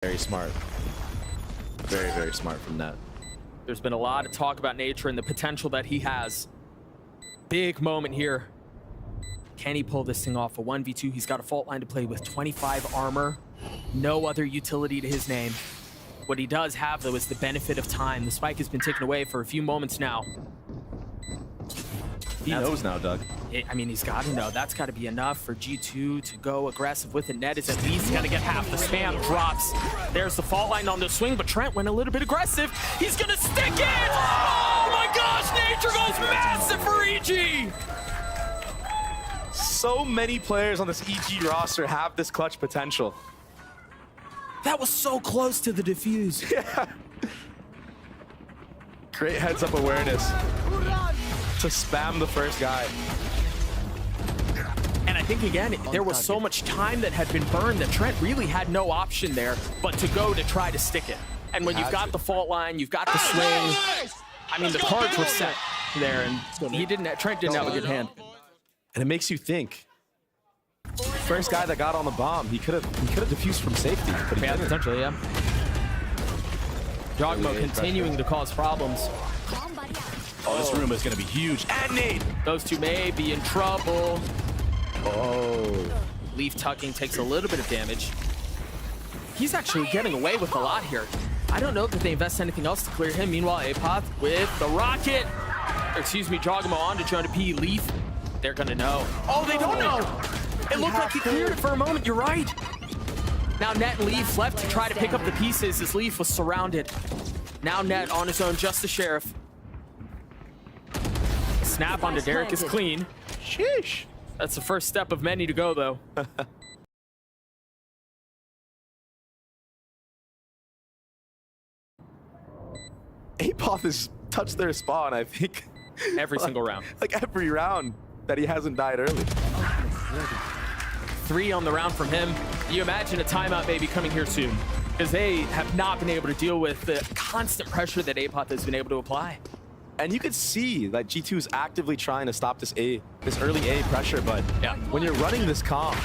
Very smart. Very, very smart from Net. There's been a lot of talk about Nature and the potential that he has. Big moment here. Can he pull this thing off? A 1v2. He's got a fault line to play with 25 armor. No other utility to his name. What he does have, though, is the benefit of time. The spike has been taken away for a few moments now. He knows now, Doug. I mean, he's got to know. That's got to be enough for G2 to go aggressive with it. Net is at least going to get half. The spam drops. There's the fault line on the swing, but Trent went a little bit aggressive. He's going to stick it! Oh my gosh, Nature goes massive for EG! So many players on this EG roster have this clutch potential. That was so close to the defuse. Yeah. Great heads-up awareness to spam the first guy. And I think, again, there was so much time that had been burned that Trent really had no option there but to go to try to stick it. And when you've got the fault line, you've got the swing, I mean, the cards were set there, and Trent didn't have a good hand. And it makes you think. First guy that got on the bomb, he could have defused from safety. But he didn't. Potentially, yeah. Jogmo continuing to cause problems. Oh, this room is going to be huge. And Nate! Those two may be in trouble. Oh. Leaf tucking takes a little bit of damage. He's actually getting away with a lot here. I don't know that they invest anything else to clear him. Meanwhile, Apoth with the rocket. Excuse me, Jogmo on to Jonah P. Leaf. They're going to know. Oh, they don't know. It looked like he cleared it for a moment. You're right. Now Net and Leaf left to try to pick up the pieces as Leaf was surrounded. Now Net on his own, just the Sheriff. Snap onto Derek is clean. Sheesh. That's the first step of many to go, though. Apoth has touched their spawn, I think. Every single round. Like every round that he hasn't died early. 3 on the round from him. You imagine a timeout maybe coming here soon, because they have not been able to deal with the constant pressure that Apoth has been able to apply. And you could see that G2 is actively trying to stop this early A pressure, but yeah, when you're running this comp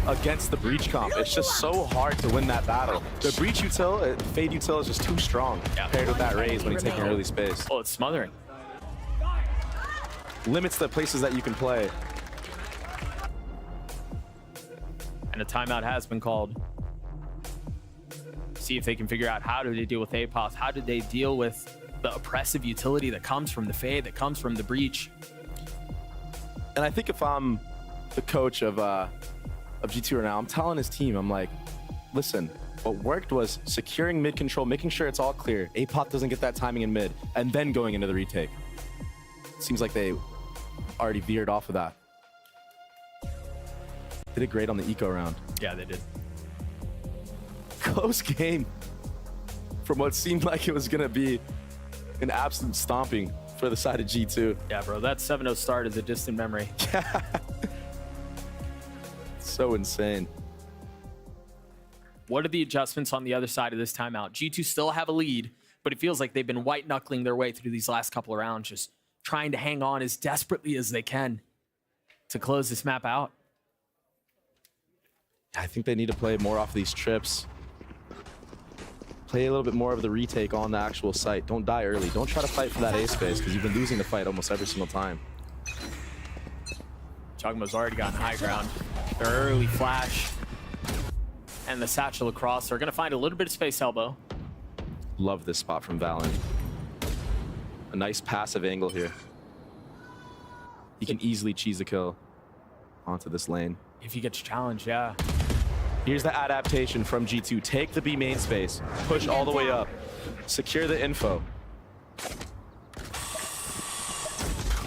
against the breach comp, it's just so hard to win that battle. The breach util, fade util is just too strong paired with that raise when he's taking early space. Oh, it's smothering. Limits the places that you can play. And a timeout has been called. See if they can figure out how do they deal with Apoth. How did they deal with the oppressive utility that comes from the fade, that comes from the breach. And I think if I'm the coach of G2 right now, I'm telling his team, I'm like, listen, what worked was securing mid control, making sure it's all clear. Apoth doesn't get that timing in mid, and then going into the retake. Seems like they already veered off of that. They did great on the eco round. Yeah, they did. Close game from what seemed like it was going to be an absolute stomping for the side of G2. Yeah, bro, that 7-0 start is a distant memory. Yeah. So insane. What are the adjustments on the other side of this timeout? G2 still have a lead, but it feels like they've been white-knuckling their way through these last couple of rounds, just trying to hang on as desperately as they can to close this map out. I think they need to play more off of these trips. Play a little bit more of the retake on the actual site. Don't die early. Don't try to fight for that A space because you've been losing the fight almost every single time. Jogmo's already gotten high ground. Their early flash and the satchel across. They're going to find a little bit of space elbow. Love this spot from VALORANT. A nice passive angle here. He can easily cheese a kill onto this lane. If he gets challenged, yeah. Here's the adaptation from G2. Take the B main space, push all the way up, secure the info.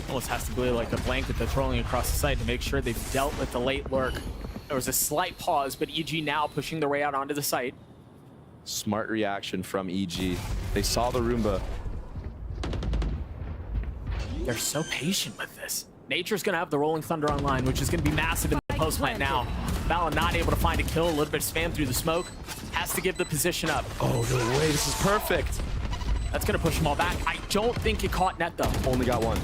Almost has to be like a blanket that's rolling across the site to make sure they've dealt with the late lurk. There was a slight pause, but EG now pushing their way out onto the site. Smart reaction from EG. They saw the Roomba. They're so patient with this. Nature's going to have the Rolling Thunder online, which is going to be massive in the post plant now. VALORANT not able to find a kill, a little bit of spam through the smoke. Has to give the position up. Oh, no way, this is perfect. That's going to push them all back. I don't think it caught Net, though. Only got one.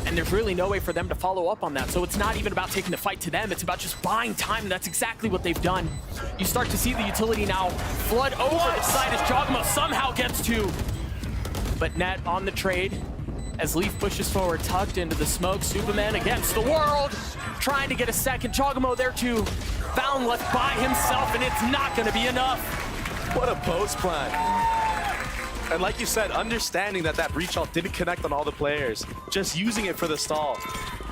And there's really no way for them to follow up on that. So it's not even about taking the fight to them. It's about just buying time. And that's exactly what they've done. You start to see the utility now flood over the side as Jogmo somehow gets to. But Net on the trade as Leaf pushes forward, tucked into the smoke. Superman against the world, trying to get a second. Jogmo there too. Found left by himself, and it's not going to be enough. What a post plan. And like you said, understanding that that breach ult didn't connect on all the players, just using it for the stall,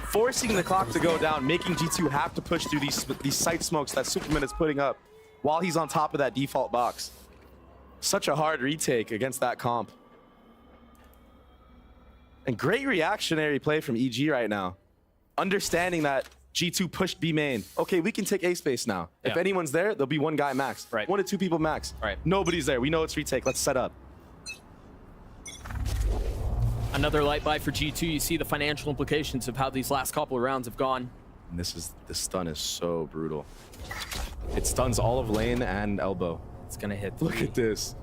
forcing the clock to go down, making G2 have to push through these sight smokes that Superman is putting up while he's on top of that default box. Such a hard retake against that comp. And great reactionary play from EG right now. Understanding that G2 pushed B main. Okay, we can take A space now. Yeah. If anyone's there, there'll be one guy max. Right. 1 to 2 people max. Right. Nobody's there. We know it's retake. Let's set up. Another light buy for G2. You see the financial implications of how these last couple of rounds have gone. And this stun is so brutal. It stuns all of lane and elbow. It's gonna hit. Look at this.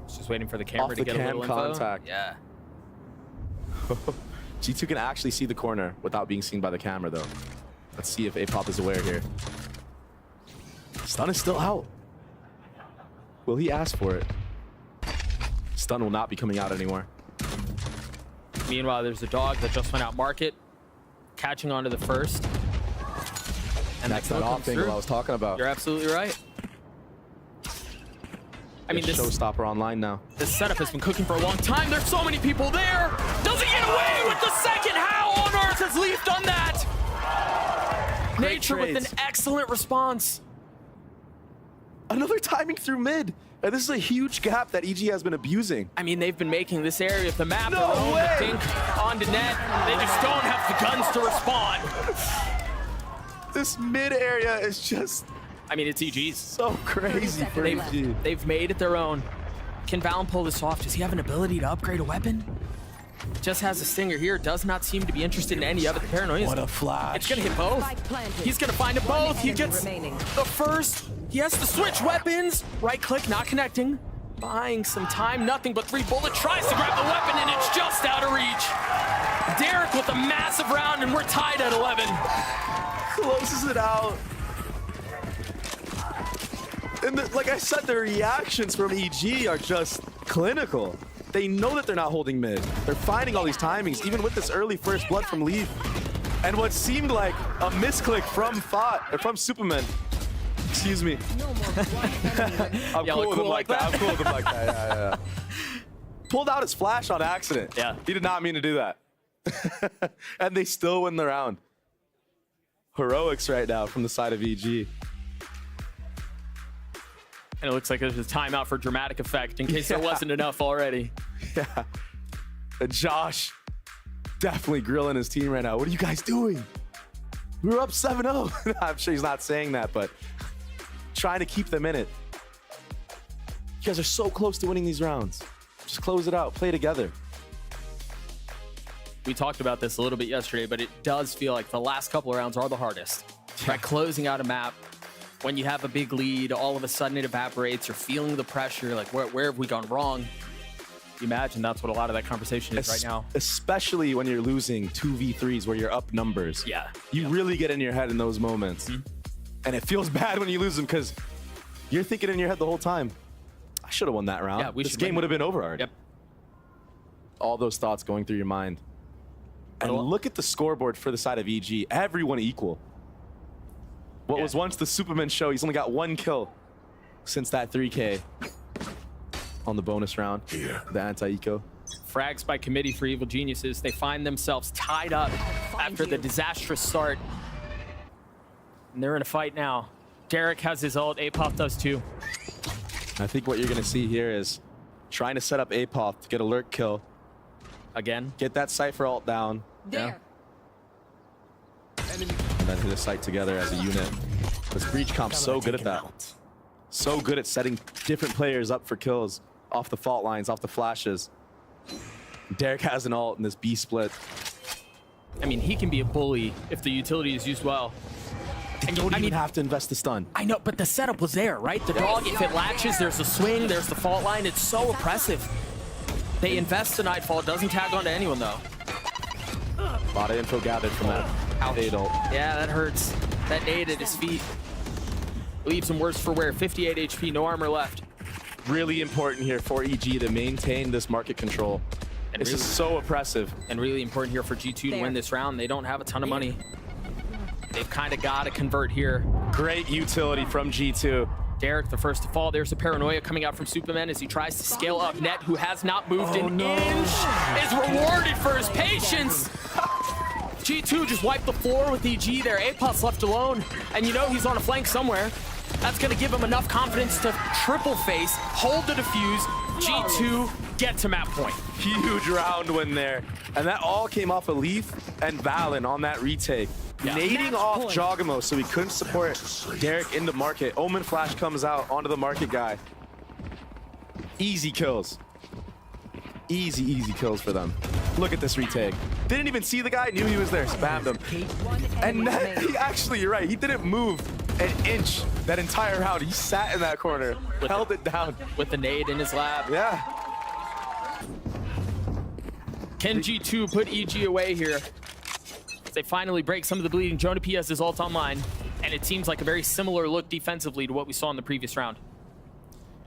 Just waiting for the camera Off to the get a cam little contact. info. Yeah. G2 can actually see the corner without being seen by the camera though. Let's see if Apop is aware here. Stun is still out. Will he ask for it? Stun will not be coming out anymore. Meanwhile, there's a dog that just went out market, catching onto the first. And that's that off angle I was talking about. You're absolutely right. I mean, this showstopper online now. This setup has been cooking for a long time. There's so many people there. Does he get away with the second? How on earth has Leaf done that? Nature with an excellent response. Another timing through mid. And this is a huge gap that EG has been abusing. I mean, they've been making this area of the map No their own. way. I think onto Net. They just don't have the guns to respond. This mid area is just I mean, it's EG's. so crazy for EG. They've made it their own. Can Valen pull this off? Does he have an ability to upgrade a weapon? Just has a stinger here. Does not seem to be interested in any of it. The paranoia. What a flash. It's gonna hit both. He's gonna find it both. He gets the first. He has to switch weapons. Right click, not connecting. Buying some time, nothing but 3 bullets. Tries to grab the weapon and it's just out of reach. Derek with a massive round and we're tied at 11. Closes it out. And like I said, the reactions from EG are just clinical. They know that they're not holding mid. They're finding all these timings, even with this early first blood from Leaf. And what seemed like a misclick from Superman. Excuse me. I'm cool with him like that. I'm cool with him like that. Yeah. Pulled out his flash on accident. Yeah. He did not mean to do that. And they still win the round. Heroics right now from the side of EG. And it looks like there's a timeout for dramatic effect in case there wasn't enough already. Yeah. And Josh definitely grilling his team right now. What are you guys doing? We were up 7-0. I'm sure he's not saying that, but trying to keep them in it. You guys are so close to winning these rounds. Just close it out. Play together. We talked about this a little bit yesterday, but it does feel like the last couple of rounds are the hardest. By closing out a map, when you have a big lead, all of a sudden it evaporates. You're feeling the pressure. Like, where have we gone wrong? You imagine that's what a lot of that conversation is right now. Especially when you're losing 2v3s where you're up numbers. Yeah. You really get in your head in those moments. And it feels bad when you lose them because you're thinking in your head the whole time, I should have won that round. Yeah, this game would have been over already. Yep. All those thoughts going through your mind. And look at the scoreboard for the side of EG. Everyone equal. What was once the Superman show, he's only got 1 kill since that 3K on the bonus round. The anti-eco. Frags by committee for Evil Geniuses. They find themselves tied up after the disastrous start. And they're in a fight now. Derek has his ult. Apop does too. I think what you're going to see here is trying to set up Apop to get a lurk kill. Again. Get that Cypher ult down. Yeah. And then hit a site together as a unit. This Breach comp's so good at that. So good at setting different players up for kills off the fault lines, off the flashes. Derek has an ult in this B split. I mean, he can be a bully if the utility is used well. And you don't even have to invest the stun. I know, but the setup was there, right? The dog, if it latches, there's a swing, there's the fault line. It's so oppressive. They invest the Nightfall. Doesn't tag onto anyone, though. A lot of info gathered from that. Nade ult. Yeah, that hurts. That nade at his feet leaves him worse for wear. 58 HP, no armor left. Really important here for EG to maintain this market control. And this is so oppressive. And really important here for G2 to win this round. They don't have a ton of money. They've kind of got to convert here. Great utility from G2. Derek, the first to fall. There's a paranoia coming out from Superman as he tries to scale up. Net, who has not moved an inch, is rewarded for his patience. G2 just wiped the floor with EG there. Apot's left alone, and you know he's on a flank somewhere. That's going to give him enough confidence to triple face, hold the defuse. G2 get to map point. Huge round win there. And that all came off of Leaf and Valen on that retake. Yeah. Nading off Jogamo so he couldn't support Derek in the market. Omen Flash comes out onto the market guy. Easy kills. Easy kills for them. Look at this retake. Didn't even see the guy, knew he was there, spammed him. And that, actually, you're right, he didn't move an inch that entire round. He sat in that corner, held it down. With the nade in his lab. Yeah. Can G2 put EG away here? They finally break some of the bleeding. Jonah P has his ult online, and it seems like a very similar look defensively to what we saw in the previous round.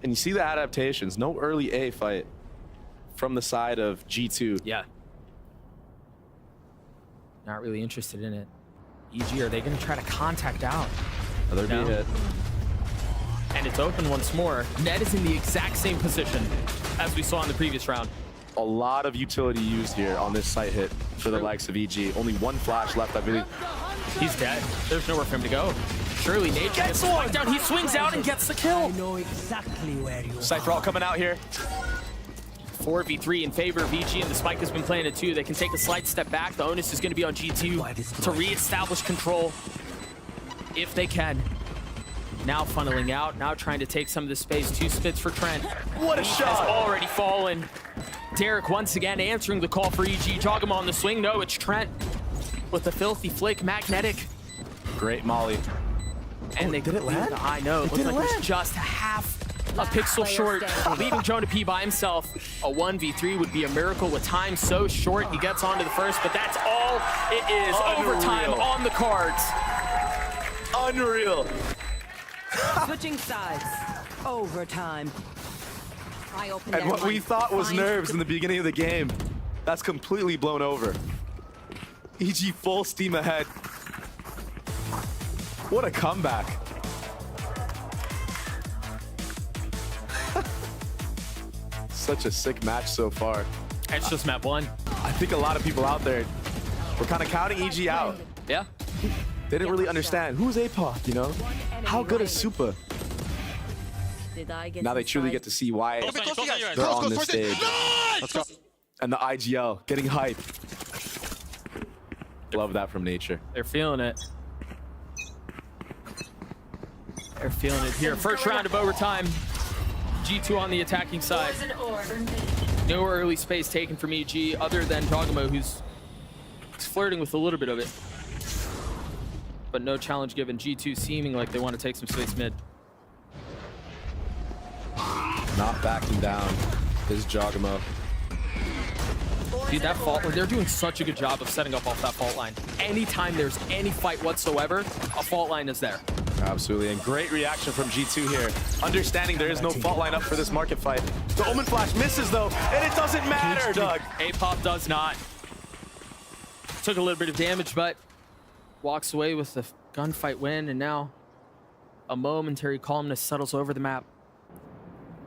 And you see the adaptations. No early A fight from the side of G2. Yeah. Not really interested in it. EG, are they going to try to contact out? Another B hit. And it's open once more. Ned is in the exact same position as we saw in the previous round. A lot of utility used here on this site hit for the likes of EG. Only one flash left, I believe. He's dead. There's nowhere for him to go. Surely Nate gets one down. He swings out and gets the kill. I know exactly where you Cypher all coming out here. 4v3 in favor of EG, and the spike has been planted too. They can take a slight step back. The onus is going to be on G2 to re-establish control if they can. Now funneling out, now trying to take some of the space. 2 spits for Trent. What a shot! Has already fallen. Derek once again answering the call for EG. Jogamo on the swing. No, it's Trent with the filthy flick. Magnetic. Great molly. And they did it land? I know. It looks like it's just half a pixel short, leaving Jonah P by himself. A 1v3 would be a miracle with time so short. He gets onto the first, but that's all it is. Unreal. Overtime on the cards. Unreal. switching sides. Overtime. And what we thought was nerves in the beginning of the game, that's completely blown over. EG full steam ahead. What a comeback. Such a sick match so far. It's just map 1. I think a lot of people out there were kind of counting EG out. Yeah. They didn't really understand who's APOC, you know? How good is Supa? Now they truly get to see why they're on this stage. Let's go. And the IGL getting hype. Love that from nature. They're feeling it. They're feeling it here. First round of overtime. G2 on the attacking side. No early space taken from EG other than Jogamo, who's flirting with a little bit of it. But no challenge given. G2 seeming like they want to take some space mid. Not backing down is Jogamo. Dude, that fault, they're doing such a good job of setting up off that fault line. Anytime there's any fight whatsoever, a fault line is there. Absolutely, and great reaction from G2 here. Understanding there is no fault line up for this market fight. The Omen Flash misses though, and it doesn't matter, Doug. Apop does not. Took a little bit of damage, but walks away with the gunfight win, and now a momentary calmness settles over the map.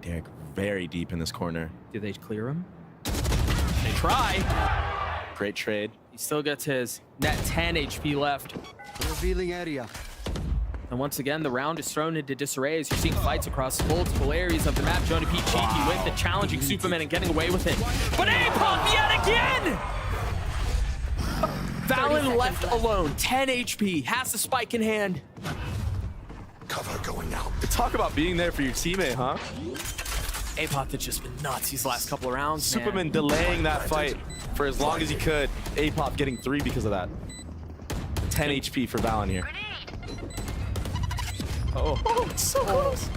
Derek very deep in this corner. Do they clear him? They try. Great trade. He still gets his net 10 HP left. Revealing area. And once again, the round is thrown into disarray as you're seeing fights across multiple areas of the map. Jonah P cheeky with the challenging Superman and getting away with it. But Apop yet again! Valen left alone, 10 HP, has the spike in hand. Cover going out. Talk about being there for your teammate, huh? Apop has just been nuts these last couple of rounds. Superman delaying that fight for as long as he could. Apop getting 3 because of that. 10 HP for Valen here. Oh, it's so close.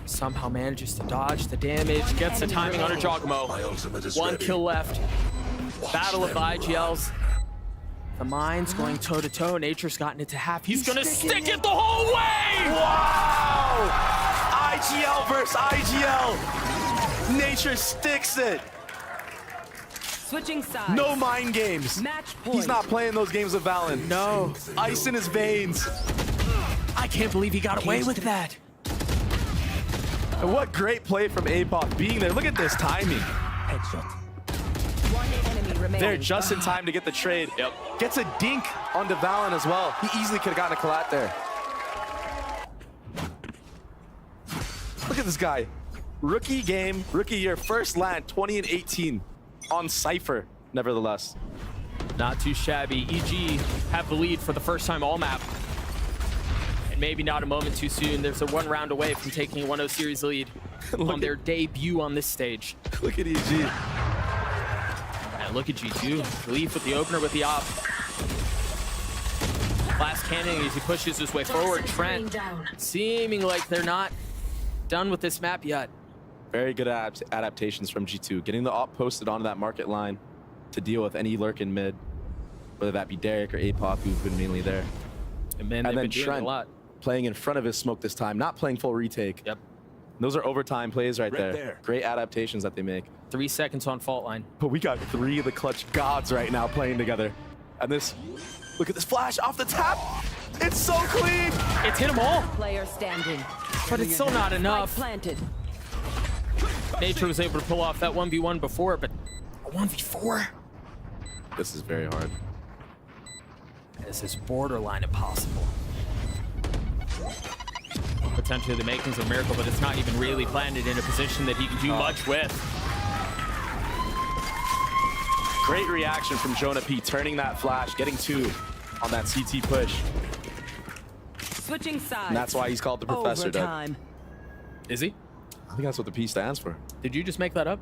Somehow manages to dodge the damage, gets the timing on a Jogamo. 1 kill left. Battle of the IGLs. The mine's going toe-to-toe. Nature's gotten it to half. He's gonna stick it the whole way! Wow! IGL versus IGL. Nature sticks it. Switching sides. No mind games. Match point. He's not playing those games of Valorant. No. Ice in his veins. I can't believe he got away with that. And what great play from APOP being there. Look at this timing. Headshot. One enemy remaining. They're just in time to get the trade. Yep. Gets a dink onto Valen as well. He easily could have gotten a collat there. Look at this guy. Rookie game, rookie year, first land, 20 and 18 on Cypher, nevertheless. Not too shabby. EG have the lead for the first time all map. And maybe not a moment too soon. There's a 1 round away from taking a 1-0 series lead on their debut on this stage. Look at EG. And look at G2. Leaf with the opener with the op. Last cannon as he pushes his way forward. Trent seeming like they're not done with this map yet. Very good adaptations from G2. Getting the op posted onto that market line to deal with any lurk in mid, whether that be Derek or APOP, who've been mainly there. And then Trent a lot. playing in front of his smoke this time, not playing full retake. Yep. Those are overtime plays right there. Great adaptations that they make. 3 seconds on fault line. But we got 3 of the clutch gods right now playing together. And this, look at this flash off the tap. It's so clean. It's hit them all, Player standing. but it's still not enough. Planted. Nature was able to pull off that 1v1 before, but a 1v4? This is very hard. This is borderline impossible. Potentially the makings of a miracle, but it's not even really planted in a position that he can do much with. Great reaction from Jonah P, turning that flash, getting 2 on that CT push. Switching sides. And that's why he's called the Professor, Doug. Overtime. Is he? I think that's what the P stands for. Did you just make that up?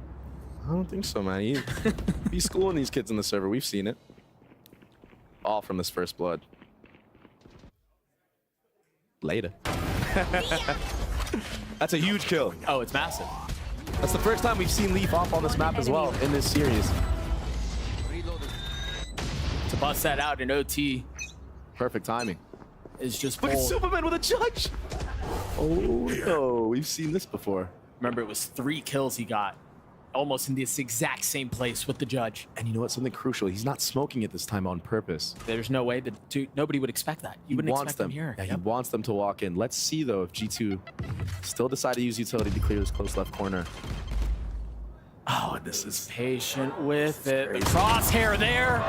I don't think so, man. He's schooling these kids in the server. We've seen it. All from this first blood. Later. That's a huge kill. Oh, it's massive. That's the first time we've seen Leaf off on this map as well in this series. To bust that out in OT Perfect timing. is just Look at bold. Superman with a judge. Oh no, we've seen this before. Remember, it was 3 kills he got, almost in this exact same place with the judge. And you know what? Something crucial. He's not smoking it this time on purpose. There's no way that nobody would expect that. You wouldn't expect them here. Yeah, he wants them to walk in. Let's see though if G2 still decide to use utility to clear this close left corner. Oh, and this is Patient with it. The crosshair there.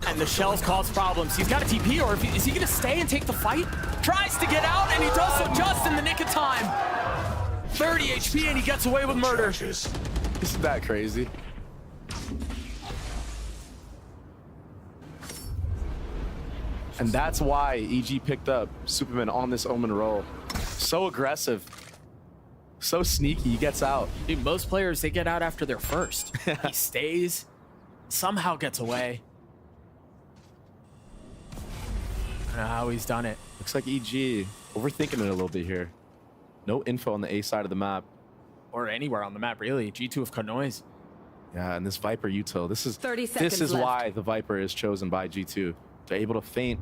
And the shells cause problems. He's got a TP, or is he going to stay and take the fight? Tries to get out, and he does so just in the nick of time. 30 HP, and he gets away with murder. Isn't that crazy? And that's why EG picked up Superman on this Omen roll. So aggressive. So sneaky, he gets out. Dude, most players, they get out after their first. He stays, somehow gets away. I don't know how he's done it. Looks like EG overthinking it a little bit here. No info on the A side of the map. Or anywhere on the map, really. G2 have cut noise. Yeah, and this Viper util, this is 30 seconds left. why the Viper is chosen by G2. They're able to feint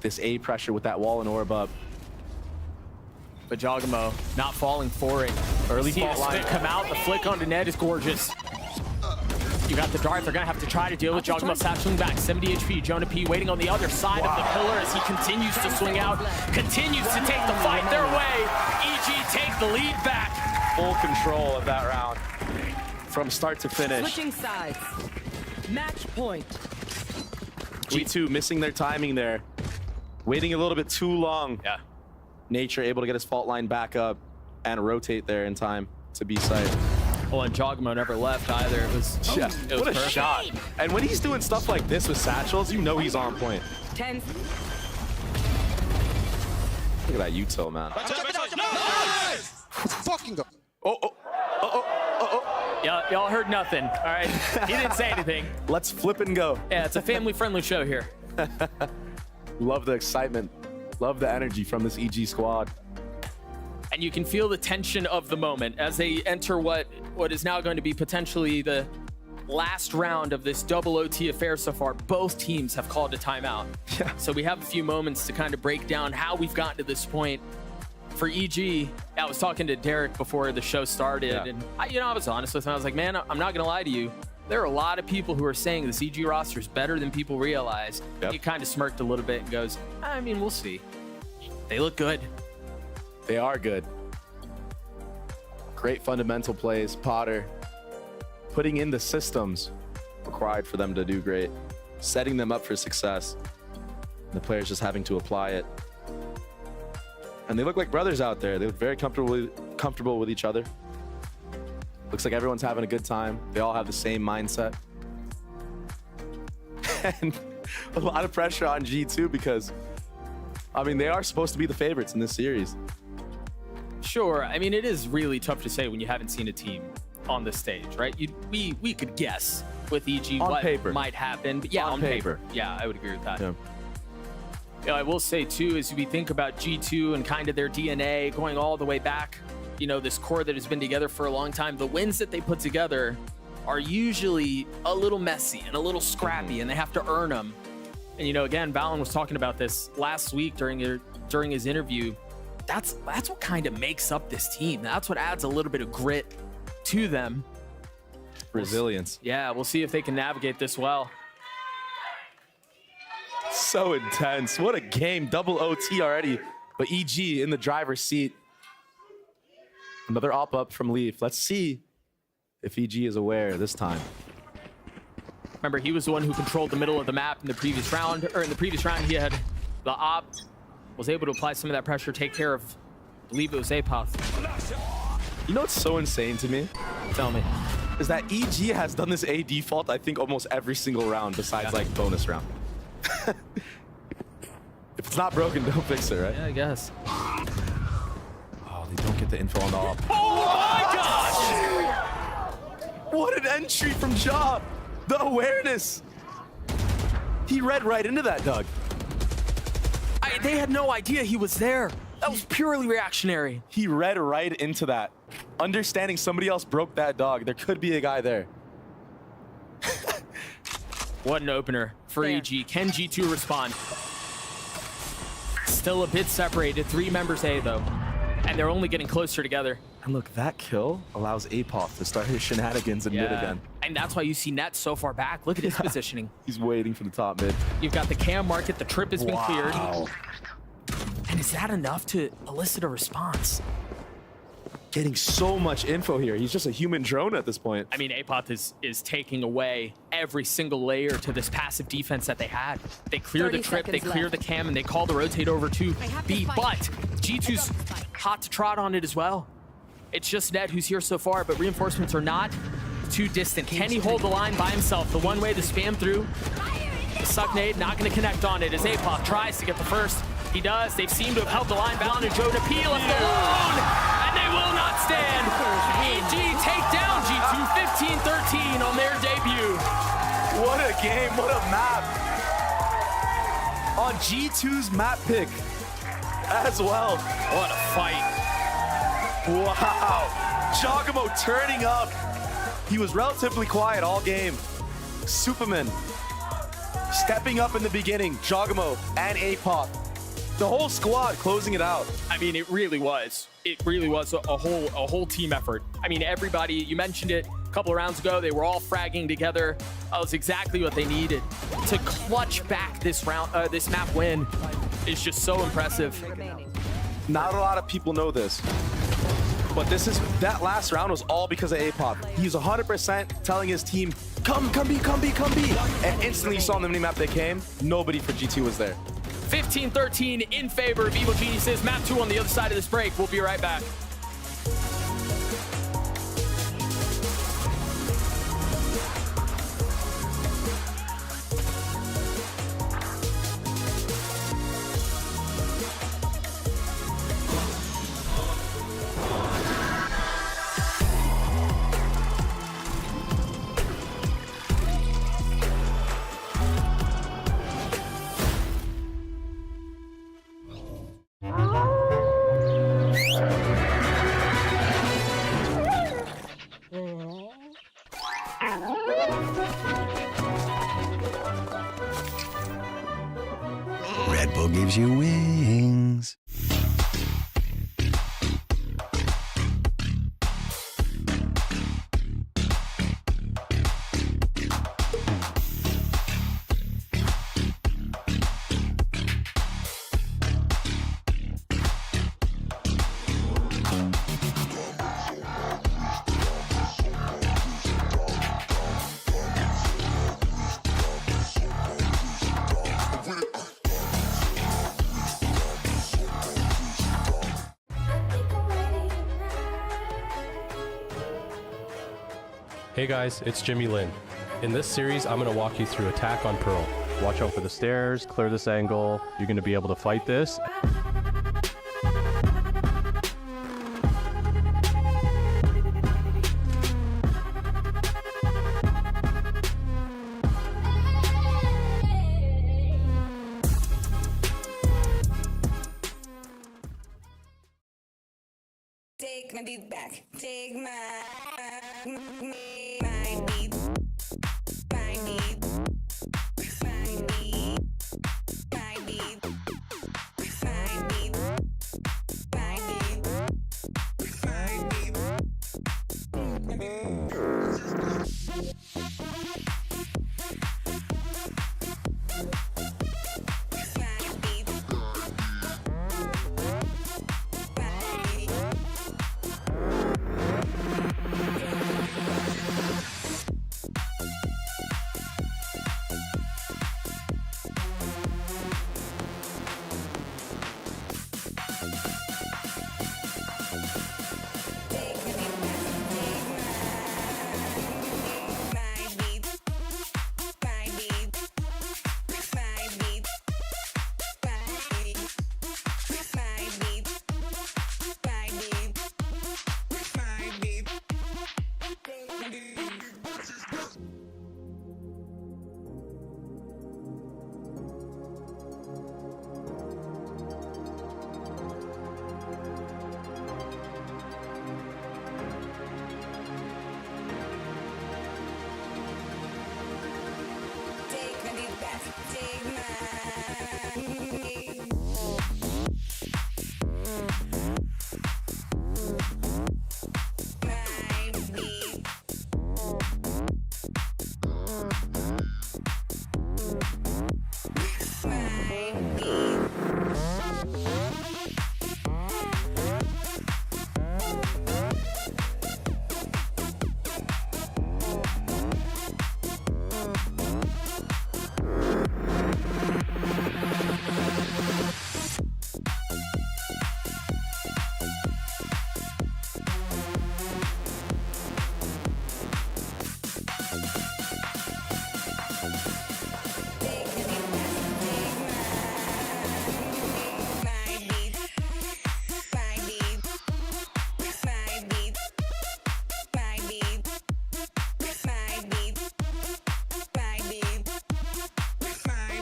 this A pressure with that wall and orb up. But Jogamo not falling for it. Early See fault the line. spit come out. The flick onto Ned is gorgeous. You got the dart. They're going to have to try to deal with Jogamo satcheling back. 70 HP. Jonah P waiting on the other side of the pillar as he continues to swing out. Continues to take the fight their way. EG take the lead back. Full control of that round from start to finish. Switching sides. Match point. G2 missing their timing there. Waiting a little bit too long. Yeah. Nature able to get his fault line back up and rotate there in time to B site. Well, and Jogamo never left either. It was, Yeah, it was what a perfect. shot. And when he's doing stuff like this with satchels, you know he's on point. 10. Look at that util, man. Fucking go. Y'all heard nothing, all right? He didn't say anything. Let's flip and go. Yeah, it's a family-friendly show here. Love the excitement. Love the energy from this EG squad. And you can feel the tension of the moment as they enter what is now going to be potentially the last round of this double OT affair so far, both teams have called a timeout. Yeah. So we have a few moments to kind of break down how we've gotten to this point. For EG, I was talking to Derek before the show started, and I was honest with him. I was like, man, I'm not going to lie to you. There are a lot of people who are saying this EG roster is better than people realize. Yep. He kind of smirked a little bit and goes, I mean, we'll see. They look good. They are good. Great fundamental plays. Potter putting in the systems required for them to do great, setting them up for success. The players just having to apply it. And they look like brothers out there. They look very comfortable with each other. Looks like everyone's having a good time. They all have the same mindset. And a lot of pressure on G2 because, I mean, they are supposed to be the favorites in this series. Sure. I mean, it is really tough to say when you haven't seen a team on the stage, right? We could guess with EG On what paper. might happen. But yeah, on paper. Yeah, I would agree with that. Yeah. You know, I will say, too, as we think about G2 and kind of their DNA going all the way back, you know, this core that has been together for a long time, the wins that they put together are usually a little messy and a little scrappy, and they have to earn them. And, you know, again, Valen was talking about this last week during his interview. That's what kind of makes up this team. That's what adds a little bit of grit to them. Resilience. Yeah, we'll see if they can navigate this well. So intense. What a game. Double OT already. But EG in the driver's seat. Another op-up from Leaf. Let's see if EG is aware this time. Remember, he was the one who controlled the middle of the map in the previous round. Or in the previous round, he had the op, was able to apply some of that pressure, take care of, I believe it was Apoth. You know what's so insane to me? Tell me. Is that EG has done this A default, I think, almost every single round besides, like, bonus round. If it's not broken, don't fix it, right? Yeah, I guess. Oh, they don't get the info on the op. Oh my gosh! What an entry from Ja! The awareness! He read right into that, Doug. They had no idea he was there. That was purely reactionary. He read right into that. Understanding somebody else broke that dog. There could be a guy there. What an opener for There. EG. Can G2 respond? Still a bit separated. 3 members A, though. And they're only getting closer together. And look, that kill allows Apoth to start his shenanigans in mid again. And that's why you see Net so far back. Look at his positioning. He's waiting for the top mid. You've got the cam market. The trip has been cleared. Wow. And is that enough to elicit a response? Getting so much info here. He's just a human drone at this point. I mean, Apoth is taking away every single layer to this passive defense that they had. They clear the 30 trip, they seconds clear left. the cam, and they call the rotate over to have to B. fight. But G2's hot to trot on it as well. It's just Ned who's here so far, but reinforcements are not too distant. Can he hold the line by himself? The one way to spam through. The suck nade not going to connect on it as Apoth tries to get the first. He does. They seem to have held the line. Valen and Joe P left alone, and they will not stand. EG take down G2 15-13 on their debut. What a game, what a map. On G2's map pick as well. What a fight. Wow. Jogamo turning up. He was relatively quiet all game. Superman stepping up in the beginning. Jogamo and Apoth. The whole squad closing it out. I mean, it really was. It really was a whole team effort. I mean, everybody, you mentioned it a couple of rounds ago, they were all fragging together. That was exactly what they needed. To clutch back this round, this map win is just so impressive. Not a lot of people know this, but that last round was all because of Apoth. He was 100% telling his team, come B, come B, come B. And instantly you saw on the minimap they came, nobody for G2 was there. 15-13 in favor of Evil Geniuses. Map 2 on the other side of this break. We'll be right back. Halo gives you wings. Hey guys, it's Jimmy Lin. In this series, I'm going to walk you through attack on Pearl. Watch out for the stairs, clear this angle. You're going to be able to fight this. Take my beat back. Take my beat. My beat. My beat. My beat. My beat. My beat. My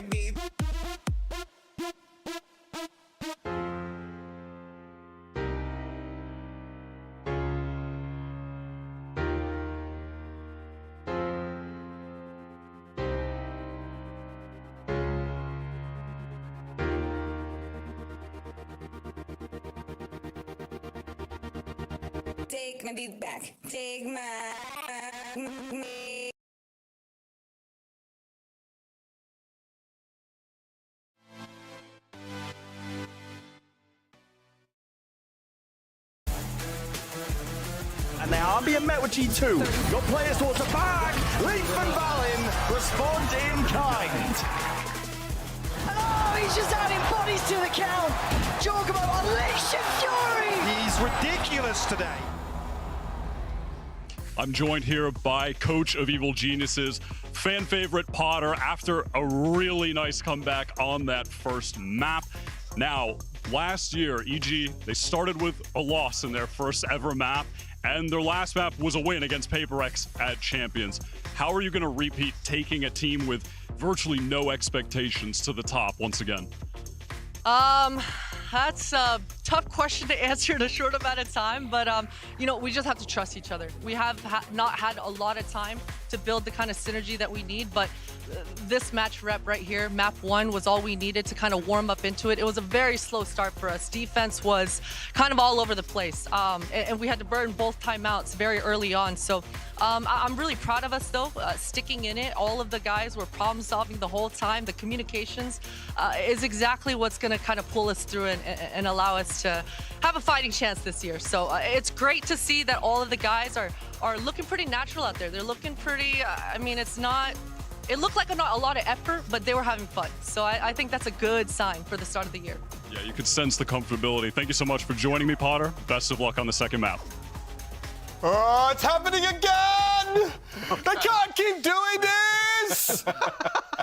beat. Take my beat back. Take my me. And they are being met with G2. Your players towards the back. Leaf and Valin respond in kind. Oh, he's just adding bodies to the count. Jorgamo unleashing fury. He's ridiculous today. I'm joined here by coach of Evil Geniuses, fan favorite Potter, after a really nice comeback on that first map. Now, last year, EG, they started with a loss in their first ever map, and their last map was a win against PaperX at Champions. How are you going to repeat taking a team with virtually no expectations to the top once again? that's a tough question to answer in a short amount of time, but we just have to trust each other. We have not had a lot of time to build the kind of synergy that we need, but this match rep right here, map 1, was all we needed to kind of warm up into it. It was a very slow start for us. Defense was kind of all over the place, and we had to burn both timeouts very early on. So I'm really proud of us, though, sticking in it. All of the guys were problem solving the whole time. The communications is exactly what's going to kind of pull us through and allow us to have a fighting chance this year. So it's great to see that all of the guys are looking pretty natural out there. They're looking pretty, it looked like not a lot of effort, but they were having fun. So I think that's a good sign for the start of the year. Yeah, you could sense the comfortability. Thank you so much for joining me, Potter. Best of luck on the second map. Oh, it's happening again! They can't keep doing this!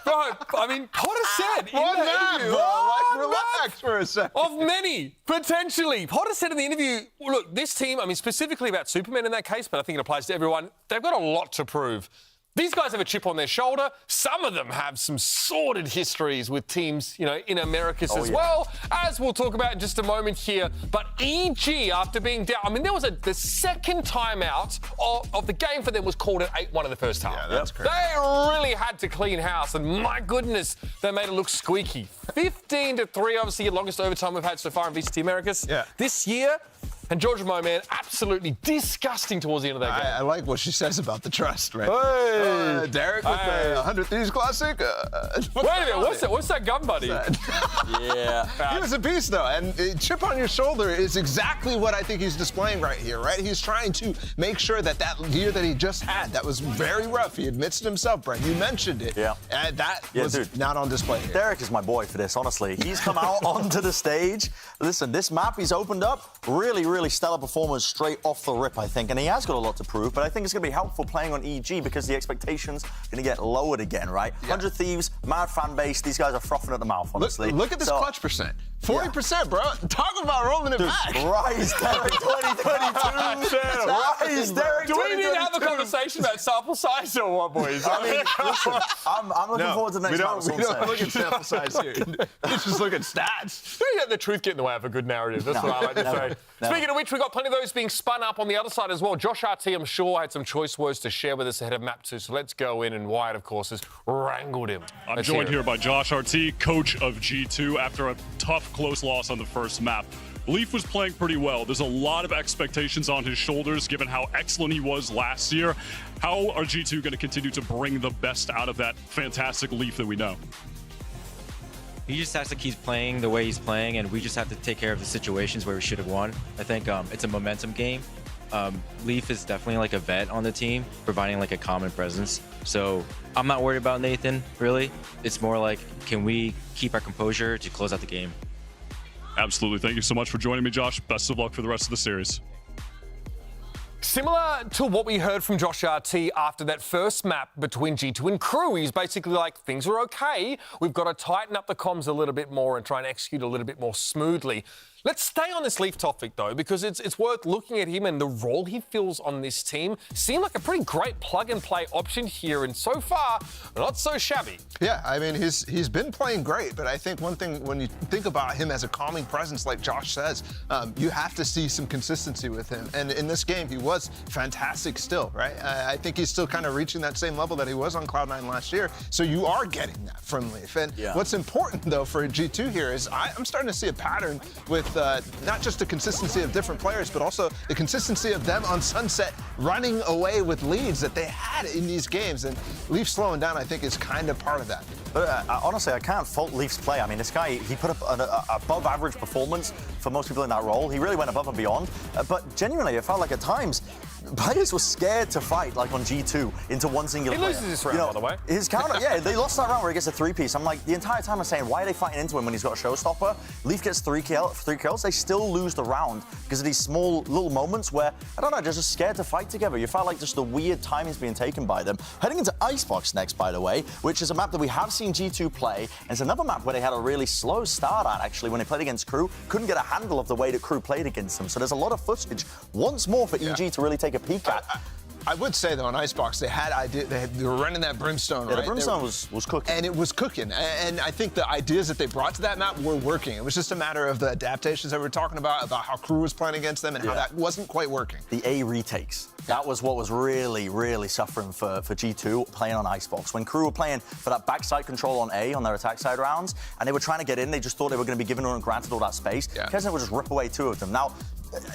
Bro, I mean, Potter said in One the map, interview, bro. Like, relax for a second. of many, potentially. Potter said in the interview, look, this team, I mean, specifically about Superman in that case, but I think it applies to everyone, they've got a lot to prove. These guys have a chip on their shoulder. Some of them have some sordid histories with teams, in Americas as well, as we'll talk about in just a moment here. But EG, after being down, I mean, there was the second timeout of the game for them was called at 8-1 in the first half. Yeah, that's crazy. They really had to clean house, and my goodness, they made it look squeaky. 15-3, obviously, the longest overtime we've had so far in VCT Americas. Yeah. This year. And Georgia Mo, man, absolutely disgusting towards the end of that game. I like what she says about the trust, right? Hey! Derek with the 100 Thieves Classic. Wait a minute, what's that gun, buddy? Yeah. He was a beast, though, and chip on your shoulder is exactly what I think he's displaying right here, right? He's trying to make sure that year that he just had, that was very rough. He admits it himself, Brent. You mentioned it. Yeah. And that was not on display here. Derek is my boy for this, honestly. He's come out onto the stage. Listen, this map he's opened up, really stellar performance straight off the rip, I think. And he has got a lot to prove, but I think it's going to be helpful playing on EG because the expectations are going to get lowered again, right? Yeah. 100 Thieves, mad fan base. These guys are frothing at the mouth, honestly. Look at this clutch percent. 40%, bro. Talk about rolling it back. Rise, Derek 2022. Rise, Derek 2022. Do we need to have a conversation about sample size or what, boys? I mean, listen, I'm looking forward to the next map. We don't look at sample size here. We just look at stats. Don't let the truth get in the way of a good narrative. That's what I like to say. Speaking of which, we've got plenty of those being spun up on the other side as well. Josh RT, I'm sure, had some choice words to share with us ahead of map 2. So let's go in, and Wyatt, of course, has wrangled him. I'm joined here by Josh RT, coach of G2, after a tough, close loss on the first map. Leaf was playing pretty well. There's a lot of expectations on his shoulders, given how excellent he was last year. How are G2 going to continue to bring the best out of that fantastic Leaf that we know? He just has to keep playing the way he's playing, and we just have to take care of the situations where we should have won. I think it's a momentum game. Leaf is definitely like a vet on the team, providing like a common presence. So I'm not worried about Nathan, really. It's more like, can we keep our composure to close out the game? Absolutely. Thank you so much for joining me, Josh. Best of luck for the rest of the series. Similar to what we heard from Josh RT after that first map between G2 and Crew, he's basically like, things are okay. We've got to tighten up the comms a little bit more and try and execute a little bit more smoothly. Let's stay on this Leaf topic, though, because it's worth looking at him and the role he fills on this team. Seemed like a pretty great plug-and-play option here, and so far, not so shabby. Yeah, I mean, he's been playing great, but I think one thing, when you think about him as a calming presence, like Josh says, you have to see some consistency with him. And in this game, he was fantastic still, right? I think he's still kind of reaching that same level that he was on Cloud9 last year, so you are getting that from Leaf. And what's important, though, for G2 here is I'm starting to see a pattern with not just the consistency of different players, but also the consistency of them on Sunset running away with leads that they had in these games. And Leaf slowing down, I think, is kind of part of that. But honestly, I can't fault Leaf's play. I mean, this guy, he put up an above-average performance for most people in that role. He really went above and beyond. But genuinely, it felt like at times, players were scared to fight, like on G2, into one singular player. He loses this round, by the way. His counter, they lost that round where he gets a 3-piece. I'm like, the entire time I'm saying, why are they fighting into him when he's got a showstopper? Leaf gets 3 kills. They still lose the round because of these small little moments where, I don't know, they're just scared to fight together. You felt like just the weird timing's being taken by them. Heading into Icebox next, by the way, which is a map that we have seen G2 play. And it's another map where they had a really slow start at, actually, when they played against Crew. Couldn't get a handle of the way that Crew played against them. So there's a lot of footage once more for EG to really take a peek at. I would say though on Icebox they had idea. They were running that Brimstone. Yeah, right? the Brimstone was cooking. And it was cooking. And I think the ideas that they brought to that map were working. It was just a matter of the adaptations that we were talking about how Crew was playing against them and how that wasn't quite working. The A retakes. That was what was really, really suffering for G2 playing on Icebox. When Crew were playing for that backside control on A on their attack side rounds, and they were trying to get in, they just thought they were going to be given and granted all that space. Kesnet would just rip away 2 of them. Now,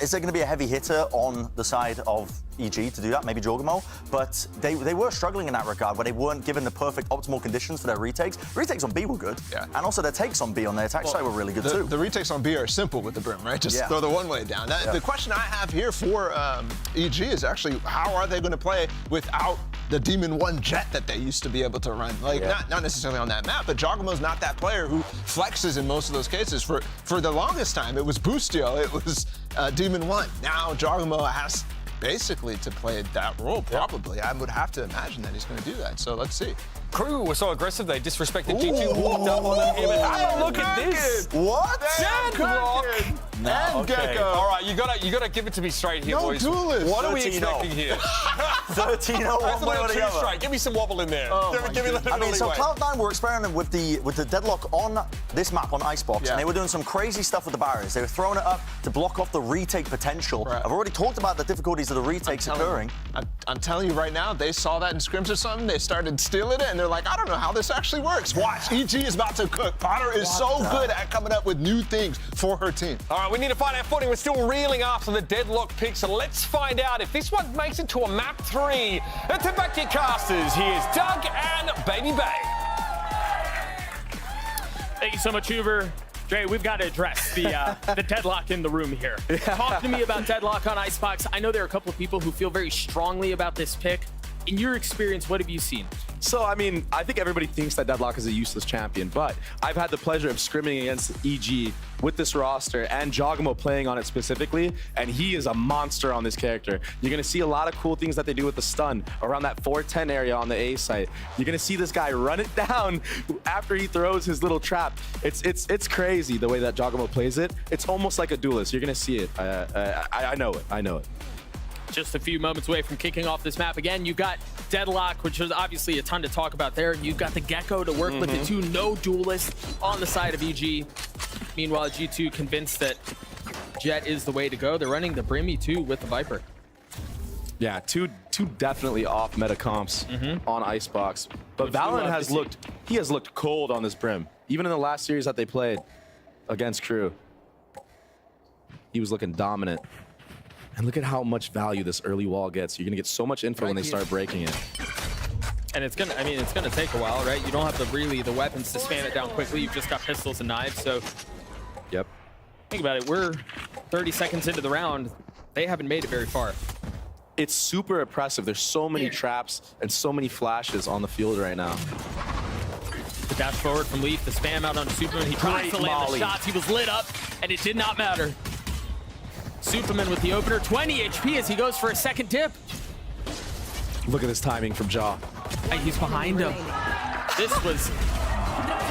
is there going to be a heavy hitter on the side of EG to do that? Maybe Jorgamo. But they were struggling in that regard, where they weren't given the perfect optimal conditions for their retakes. Retakes on B were good. And also their takes on B on their attack side were really good too. The retakes on B are simple with the Brim, right? Just throw the one-way down. The question I have here for EG is actually, how are they going to play without the Demon 1 jet that they used to be able to run? Like, not necessarily on that map, but Jogamo's not that player who flexes in most of those cases. For the longest time, it was Boostio, it was Demon 1. Now Jogamo has basically to play that role, probably. I would have to imagine that he's going to do that, so let's see. Crew were so aggressive they disrespected G2, walked up on them here, but have a look at this. What? Deadlock and Gecko. All right, you gotta give it to me straight here, boys. Duelist. What are we expecting here? 13-0, one way or the other. Straight. Give me some wobble in there. Give me a little I mean, so leeway. Cloud9 were experimenting with the deadlock on this map on Icebox, and they were doing some crazy stuff with the barriers. They were throwing it up to block off the retake potential. I've already talked about the difficulties of the retakes occurring. I'm telling you right now, they saw that in scrims or something, they started stealing it, and they're like, I don't know how this actually works. Watch, EG is about to cook. Potter is so good at coming up with new things for her team. All right, we need to find our footing. We're still reeling after the deadlock pick, so let's find out if this one makes it to a map 3. And to back your casters, here's Doug and Baby Bay. Thank you so much, Uber. Dre, we've got to address the deadlock in the room here. Talk to me about deadlock on Icebox. I know there are a couple of people who feel very strongly about this pick. In your experience, what have you seen? So, I mean, I think everybody thinks that Deadlock is a useless champion, but I've had the pleasure of scrimming against EG with this roster and Jogamo playing on it specifically, and he is a monster on this character. You're going to see a lot of cool things that they do with the stun around that 410 area on the A site. You're going to see this guy run it down after he throws his little trap. It's crazy the way that Jogamo plays it. It's almost like a duelist. You're going to see it. I know it. I know it. Just a few moments away from kicking off this map again. You got Deadlock, which was obviously a ton to talk about there. You've got the Gecko to work with the 2 no duelists on the side of EG. Meanwhile, G2 convinced that Jet is the way to go. They're running the Brim E2 with the Viper. Yeah, two definitely off meta comps on Icebox. But VALORANT has looked cold on this Brim. Even in the last series that they played against Crew, he was looking dominant. And look at how much value this early wall gets. You're gonna get so much info when they start breaking it. And it's gonna take a while, right? You don't have the weapons to spam it down quickly. You've just got pistols and knives, so. Yep. Think about it, we're 30 seconds into the round. They haven't made it very far. It's super oppressive. There's so many traps and so many flashes on the field right now. The dash forward from Leaf, the spam out onto Superman. He tries to land the shots. He was lit up, and it did not matter. Superman with the opener, 20 HP as he goes for a second dip. Look at this timing from Jaw. And he's behind him. This was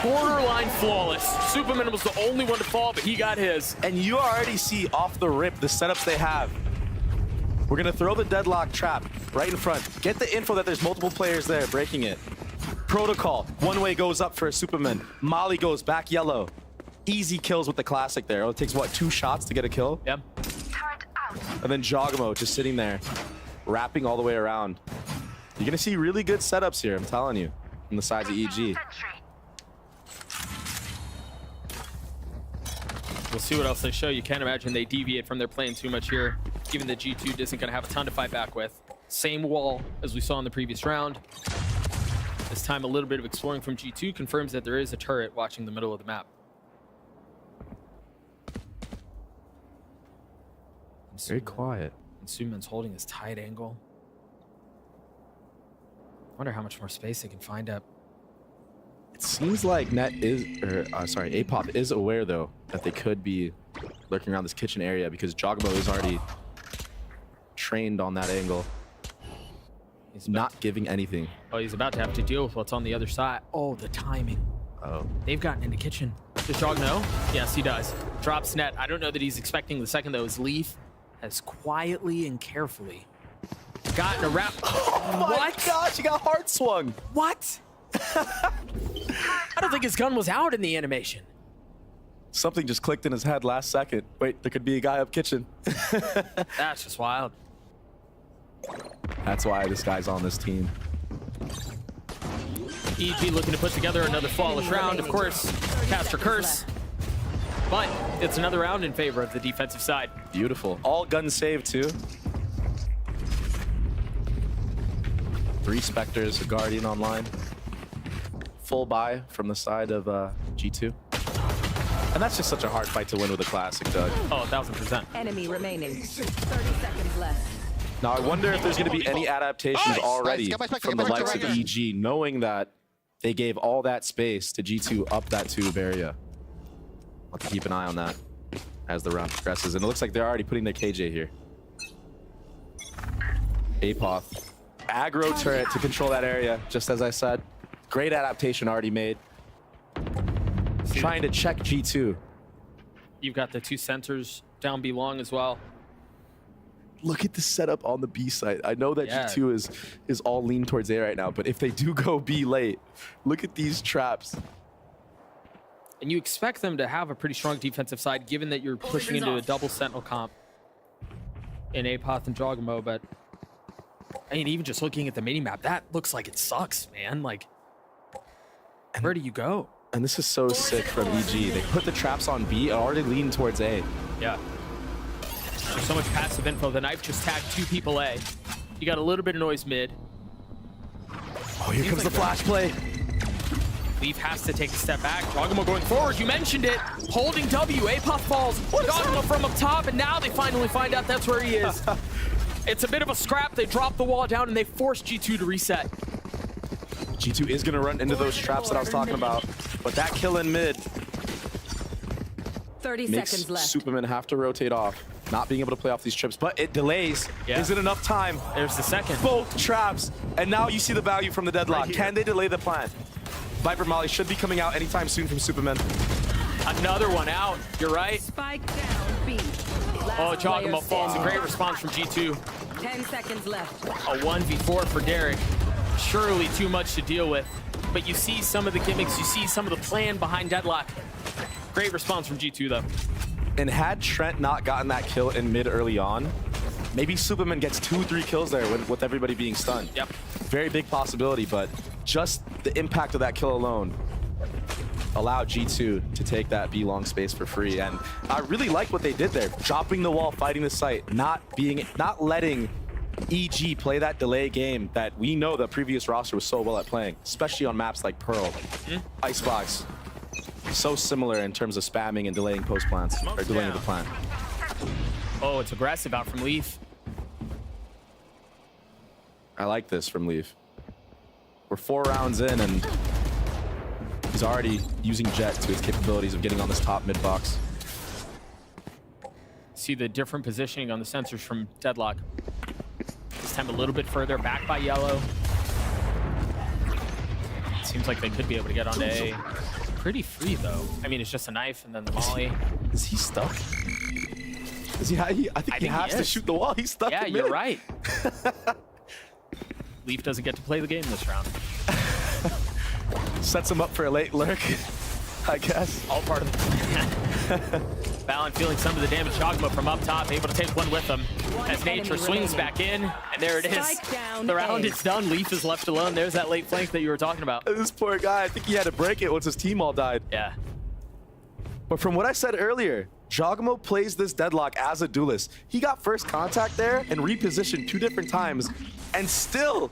borderline flawless. Superman was the only one to fall, but he got his. And you already see off the rip the setups they have. We're gonna throw the deadlock trap right in front. Get the info that there's multiple players there breaking it. Protocol, one way goes up for a Superman. Molly goes back yellow. Easy kills with the classic there. It takes, what, 2 shots to get a kill? Yep. And then Jogamo just sitting there, wrapping all the way around. You're gonna see really good setups here, I'm telling you, on the sides of EG. We'll see what else they show. You can't imagine they deviate from their plan too much here, given that G2 isn't gonna have a ton to fight back with. Same wall as we saw in the previous round. This time a little bit of exploring from G2 confirms that there is a turret watching the middle of the map. Very quiet. And Suman's holding his tight angle. Wonder how much more space they can find up. It seems like Apop is aware though that they could be lurking around this kitchen area because Jogamo is already trained on that angle. He's not giving anything. Oh, he's about to have to deal with what's on the other side. Oh, the timing. Oh. They've gotten in the kitchen. Does Jog know? Yes, he does. Drops net. I don't know that he's expecting the second though. Is Leaf has quietly and carefully gotten around. Oh my gosh, he got hard swung. What? I don't think his gun was out in the animation. Something just clicked in his head last second. Wait, there could be a guy up kitchen. That's just wild. That's why this guy's on this team. EG looking to put together another flawless round. Of course, Caster Curse. But it's another round in favor of the defensive side. Beautiful. All gun save too. 3 Spectres, a Guardian online. Full buy from the side of G2. And that's just such a hard fight to win with a classic, Doug. Oh, 1000%. Enemy remaining. 30 seconds left. Now, I wonder if there's going to be any adaptations already from the likes of EG, knowing that they gave all that space to G2 up that tube area. I'll have to keep an eye on that as the round progresses. And it looks like they're already putting their KJ here. Apoth. Aggro turret to control that area, just as I said. Great adaptation already made. Trying to check G2. You've got the 2 centers down B long as well. Look at the setup on the B side. I know that G2 is all lean towards A right now, but if they do go B late, look at these traps. And you expect them to have a pretty strong defensive side, given that you're pushing into a double sentinel comp in Apoth and Jogamo. But I mean, even just looking at the mini map, that looks like it sucks, man. Like, where do you go? And this is so sick from EG. They put the traps on B, already leaning towards A. Yeah. There's so much passive info. The knife just tagged 2 people A. You got a little bit of noise mid. Oh, here comes the flash play. Leaf has to take a step back. Jogamo going forward. You mentioned it. Holding W. Apoth falls. Jogamo from up top, and now they finally find out that's where he is. It's a bit of a scrap. They drop the wall down, and they force G2 to reset. G2 is going to run into those traps that I was talking about. But that kill in mid 30 makes seconds left. Superman have to rotate off. Not being able to play off these trips, but it delays. Yeah. Is it enough time? There's the second. Both traps. And now you see the value from the deadlock. Right. Can they delay the plan? Viper Molly should be coming out anytime soon from Superman. Another one out. You're right. Spike down B. Oh, Jogamo falls. A great response from G2. 10 seconds left. A 1v4 for Derek. Surely too much to deal with. But you see some of the gimmicks. You see some of the plan behind deadlock. Great response from G2, though. And had Trent not gotten that kill in mid early on, maybe Superman gets 2-3 kills there with everybody being stunned. Yep. Very big possibility, but just the impact of that kill alone allowed G2 to take that B long space for free. And I really like what they did there, dropping the wall, fighting the site, not letting EG play that delay game that we know the previous roster was so well at playing, especially on maps like Pearl, Icebox. So similar in terms of spamming and delaying post plans, or delaying the plan. Oh, it's aggressive out from Leaf. I like this from Leaf. We're 4 rounds in and he's already using Jet to his capabilities of getting on this top mid box. See the different positioning on the sensors from Deadlock. This time a little bit further back by Yellow. Seems like they could be able to get onto A. Pretty free though. I mean, it's just a knife and then the molly. Is he stuck? Is he? I think he has to shoot the wall. He's stuck. Yeah, in you're mid. right. Leaf doesn't get to play the game this round. Sets him up for a late lurk, I guess. All part of the plan. Valen feeling some of the damage. Jogamo from up top, able to take one with him. As Nature swings back in, and there it is. The round is done. Leaf is left alone. There's that late flank that you were talking about. This poor guy, I think he had to break it once his team all died. Yeah. But from what I said earlier, Jogamo plays this deadlock as a duelist. He got first contact there and repositioned 2 different times, and still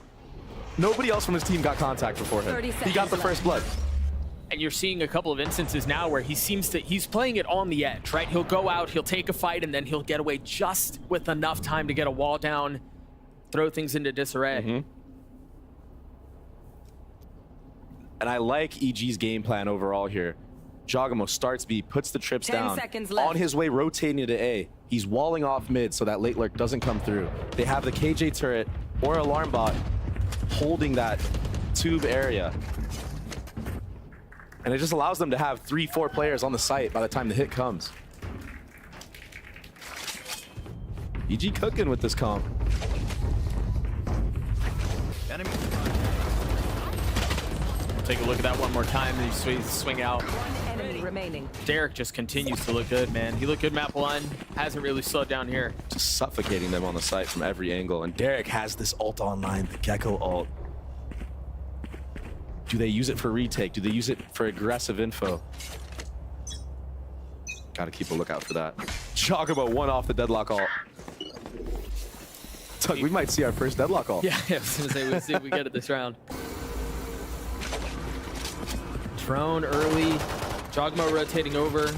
nobody else from his team got contact before him. He got the first blood. And you're seeing a couple of instances now where he's playing it on the edge, right? He'll go out, he'll take a fight, and then he'll get away just with enough time to get a wall down, throw things into disarray. And I like EG's game plan overall here. Jogamo starts B, puts the trips 10 down. seconds left. On his way rotating to A. He's walling off mid so that late lurk doesn't come through. They have the KJ turret or alarm bot holding that tube area. And it just allows them to have 3-4 players on the site by the time the hit comes. EG cooking with this comp. take a look at that one more time and you swing out. One enemy remaining. Derek just continues to look good, man. He looked good map 1. Hasn't really slowed down here. Just suffocating them on the site from every angle. And Derek has this ult online, the Gecko ult. Do they use it for retake? Do they use it for aggressive info? Gotta keep a lookout for that. Jogaba one off the deadlock ult. Tuck, we might see our first deadlock ult. Yeah, I was gonna say, we'll see if we get it this round. Drone early. Jogmo rotating over.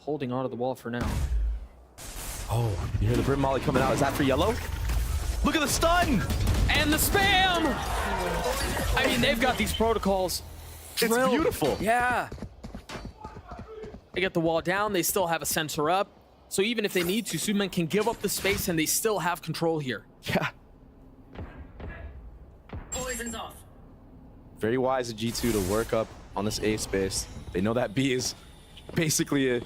Holding onto the wall for now. Oh, you hear the Brim Molly coming out. Is that for yellow? Look at the stun! And the spam! I mean, they've got these protocols drilled. It's beautiful. Yeah. They get the wall down. They still have a sensor up. So even if they need to, Superman can give up the space and they still have control here. Yeah. Poison's off. Very wise of G2 to work up on this A space. They know that B is basically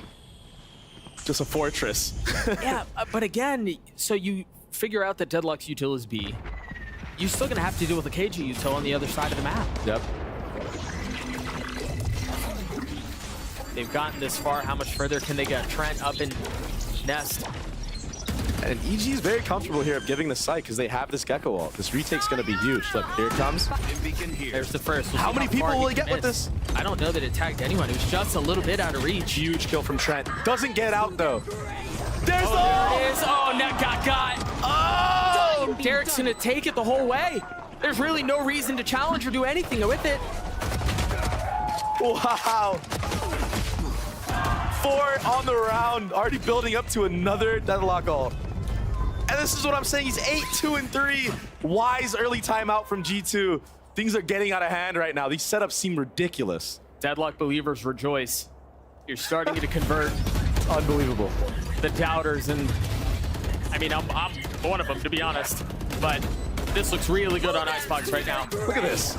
just a fortress. Yeah, but again, so you figure out that Deadlock's util is B. You're still gonna have to deal with the KG util on the other side of the map. Yep. They've gotten this far. How much further can they get? Trent up in Nest. And EG is very comfortable here of giving the site because they have this Gecko ult. This retake's going to be huge. Look, here it comes. There's the first. We'll How see many people far will he get can with miss. this? I don't know that it tagged anyone. It was just a little bit out of reach. Huge kill from Trent. Doesn't get out, though. There's the There it is. Oh, net got. Oh! Derek's going to take it the whole way. There's really no reason to challenge or do anything with it. Wow. 4 on the round. Already building up to another deadlock ult. And this is what I'm saying. He's 8-2-3. Wise early timeout from G2. Things are getting out of hand right now. These setups seem ridiculous. Deadlock believers rejoice. You're starting to convert Unbelievable. the doubters, and I mean, I'm one of them, to be honest. But this looks really good on Icebox right now. Look at this.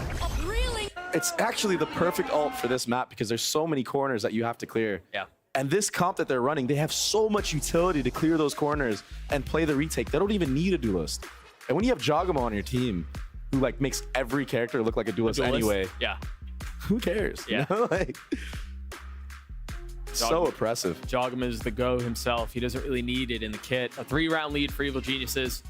It's actually the perfect ult for this map because there's so many corners that you have to clear. Yeah. And this comp that they're running, they have so much utility to clear those corners and play the retake. They don't even need a duelist. And when you have Jogamo on your team, who like makes every character look like a duelist anyway, Yeah. who cares? Yeah. You know? Like, so oppressive. Jogama is the go himself. He doesn't really need it in the kit. A 3-round lead for Evil Geniuses.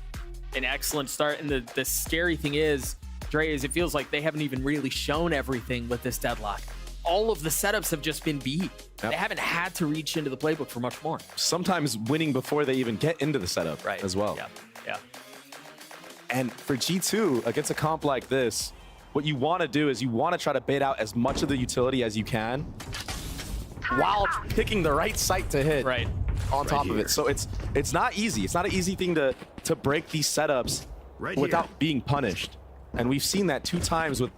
An excellent start. And the scary thing is, Dre, is it feels like they haven't even really shown everything with this deadlock. All of the setups have just been B. They haven't had to reach into the playbook for much more. Sometimes winning before they even get into the setup as well. Yeah, yeah. And for G2, against a comp like this, what you want to do is you want to try to bait out as much of the utility as you can while picking the right site to hit on top of it. So it's not easy. It's not an easy thing to break these setups without being punished. And we've seen that 2 times with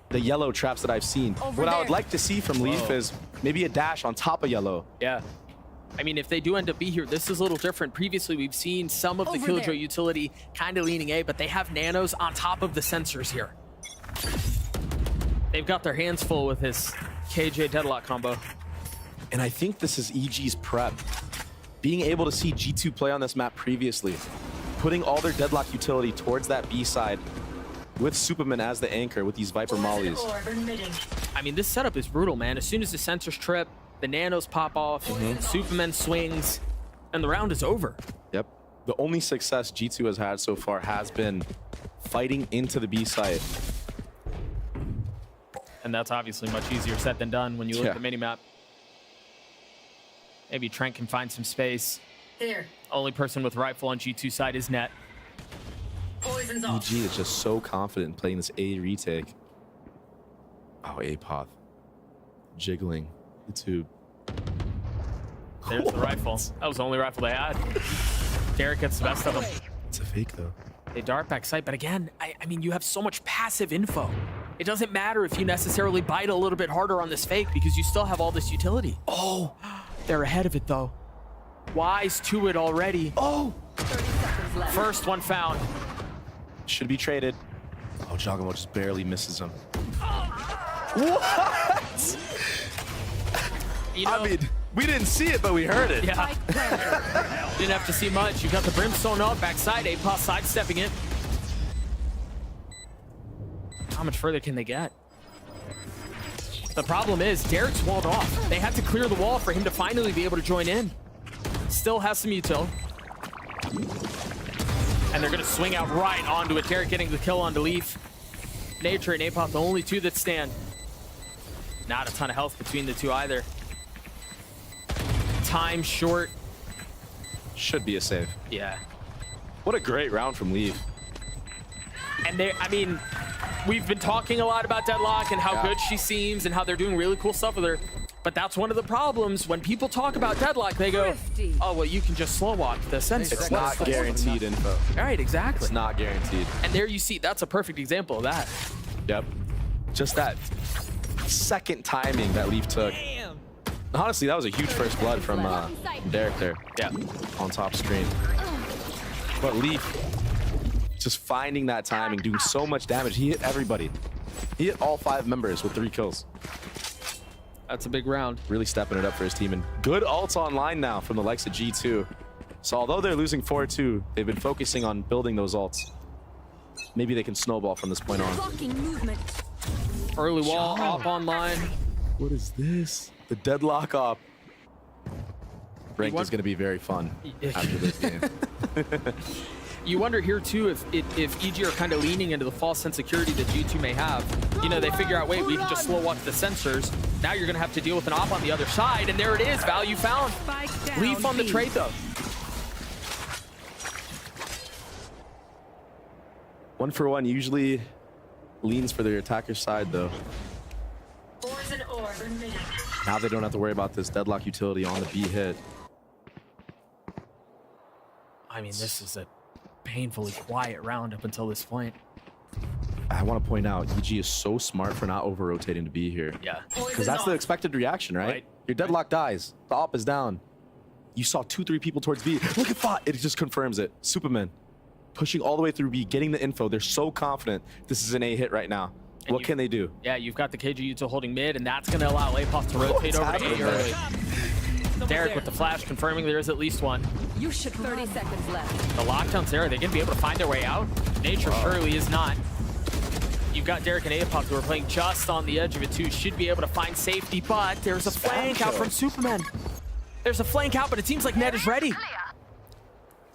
the yellow traps that I've seen. What I would like to see from Leaf is maybe a dash on top of yellow. Yeah. I mean, if they do end up B here, this is a little different. Previously, we've seen some of the Killjoy utility kind of leaning A, but they have nanos on top of the sensors here. They've got their hands full with this KJ deadlock combo. And I think this is EG's prep. Being able to see G2 play on this map previously, putting all their deadlock utility towards that B side with Superman as the anchor with these Viper mollies. I mean, this setup is brutal, man. As soon as the sensors trip, the nanos pop off, Superman swings, and the round is over. Yep. The only success G2 has had so far has been fighting into the B side. And that's obviously much easier said than done when you look at the minimap. Maybe Trent can find some space. Here. Only person with rifle on G2 side is Net. Poison's off. EG is just so confident in playing this A retake. Oh, A-Poth. Jiggling. YouTube. There's the rifle. That was the only rifle they had. Derek gets the best of them. It's a fake, though. They dart back sight, but again, I mean, you have so much passive info. It doesn't matter if you necessarily bite a little bit harder on this fake because you still have all this utility. Oh, they're ahead of it, though. Wise to it already. Oh! 30 seconds left. First one found. Should be traded. Oh, Jogamo just barely misses him. What? You know, I mean, we didn't see it, but we heard it. Yeah. Didn't have to see much. You got the Brimstone up, backside, A-Poth sidestepping it. How much further can they get? The problem is Derek's walled off. They have to clear the wall for him to finally be able to join in. Still has some util. And they're going to swing out right onto it. Derek getting the kill onto Leaf. Nature and Apoth, the only two that stand. Not a ton of health between the two either. Time short. Should be a save. Yeah. What a great round from Leaf. And they, I mean, we've been talking a lot about Deadlock and how good she seems and how they're doing really cool stuff with her. But that's one of the problems. When people talk about Deadlock, they go, oh, well, you can just slow walk the sensor. It's not guaranteed info. All right, exactly. It's not guaranteed. And there you see, that's a perfect example of that. Yep. Just that second timing that Leaf took. Damn. Honestly, that was a huge first blood from Derek there. Yeah. On top screen. But Leaf, just finding that timing, doing so much damage. He hit everybody. He hit all 5 members with 3 kills. That's a big round. Really stepping it up for his team. And good ults online now from the likes of G2. So although they're losing 4-2, they've been focusing on building those ults. Maybe they can snowball from this point on. Early wall up online. What is this? The Deadlock op. Ranked is going to be very fun after this game. You wonder here too if EG are kind of leaning into the false sense of security that G2 may have. You know, they figure out, wait, we can just slow walk the sensors. Now you're gonna have to deal with an op on the other side, and there it is, value found. Leaf on the trade though. 1-for-1 usually leans for their attacker's side though. Now they don't have to worry about this Deadlock utility on the B hit. I mean, this is a painfully quiet round up until this point. I want to point out, EG is so smart for not over-rotating to be here. Yeah. Because that's the expected reaction, right? Your Deadlock dies. The op is down. You saw 2-3 people towards B. Look at Fought. It just confirms it. Superman pushing all the way through B, getting the info. They're so confident this is an A hit right now. And what can they do? Yeah, you've got the KG util holding mid, and that's going to allow Apoth to rotate over to A early. Derek with the flash confirming there is at least one. You should 30 seconds left. The lockdown's there. Are they going to be able to find their way out? Nature surely is not. You've got Derek and Apoth who are playing just on the edge of it too. Should be able to find safety, but there's a flank out from Superman. There's a flank out, but it seems like Ned is ready.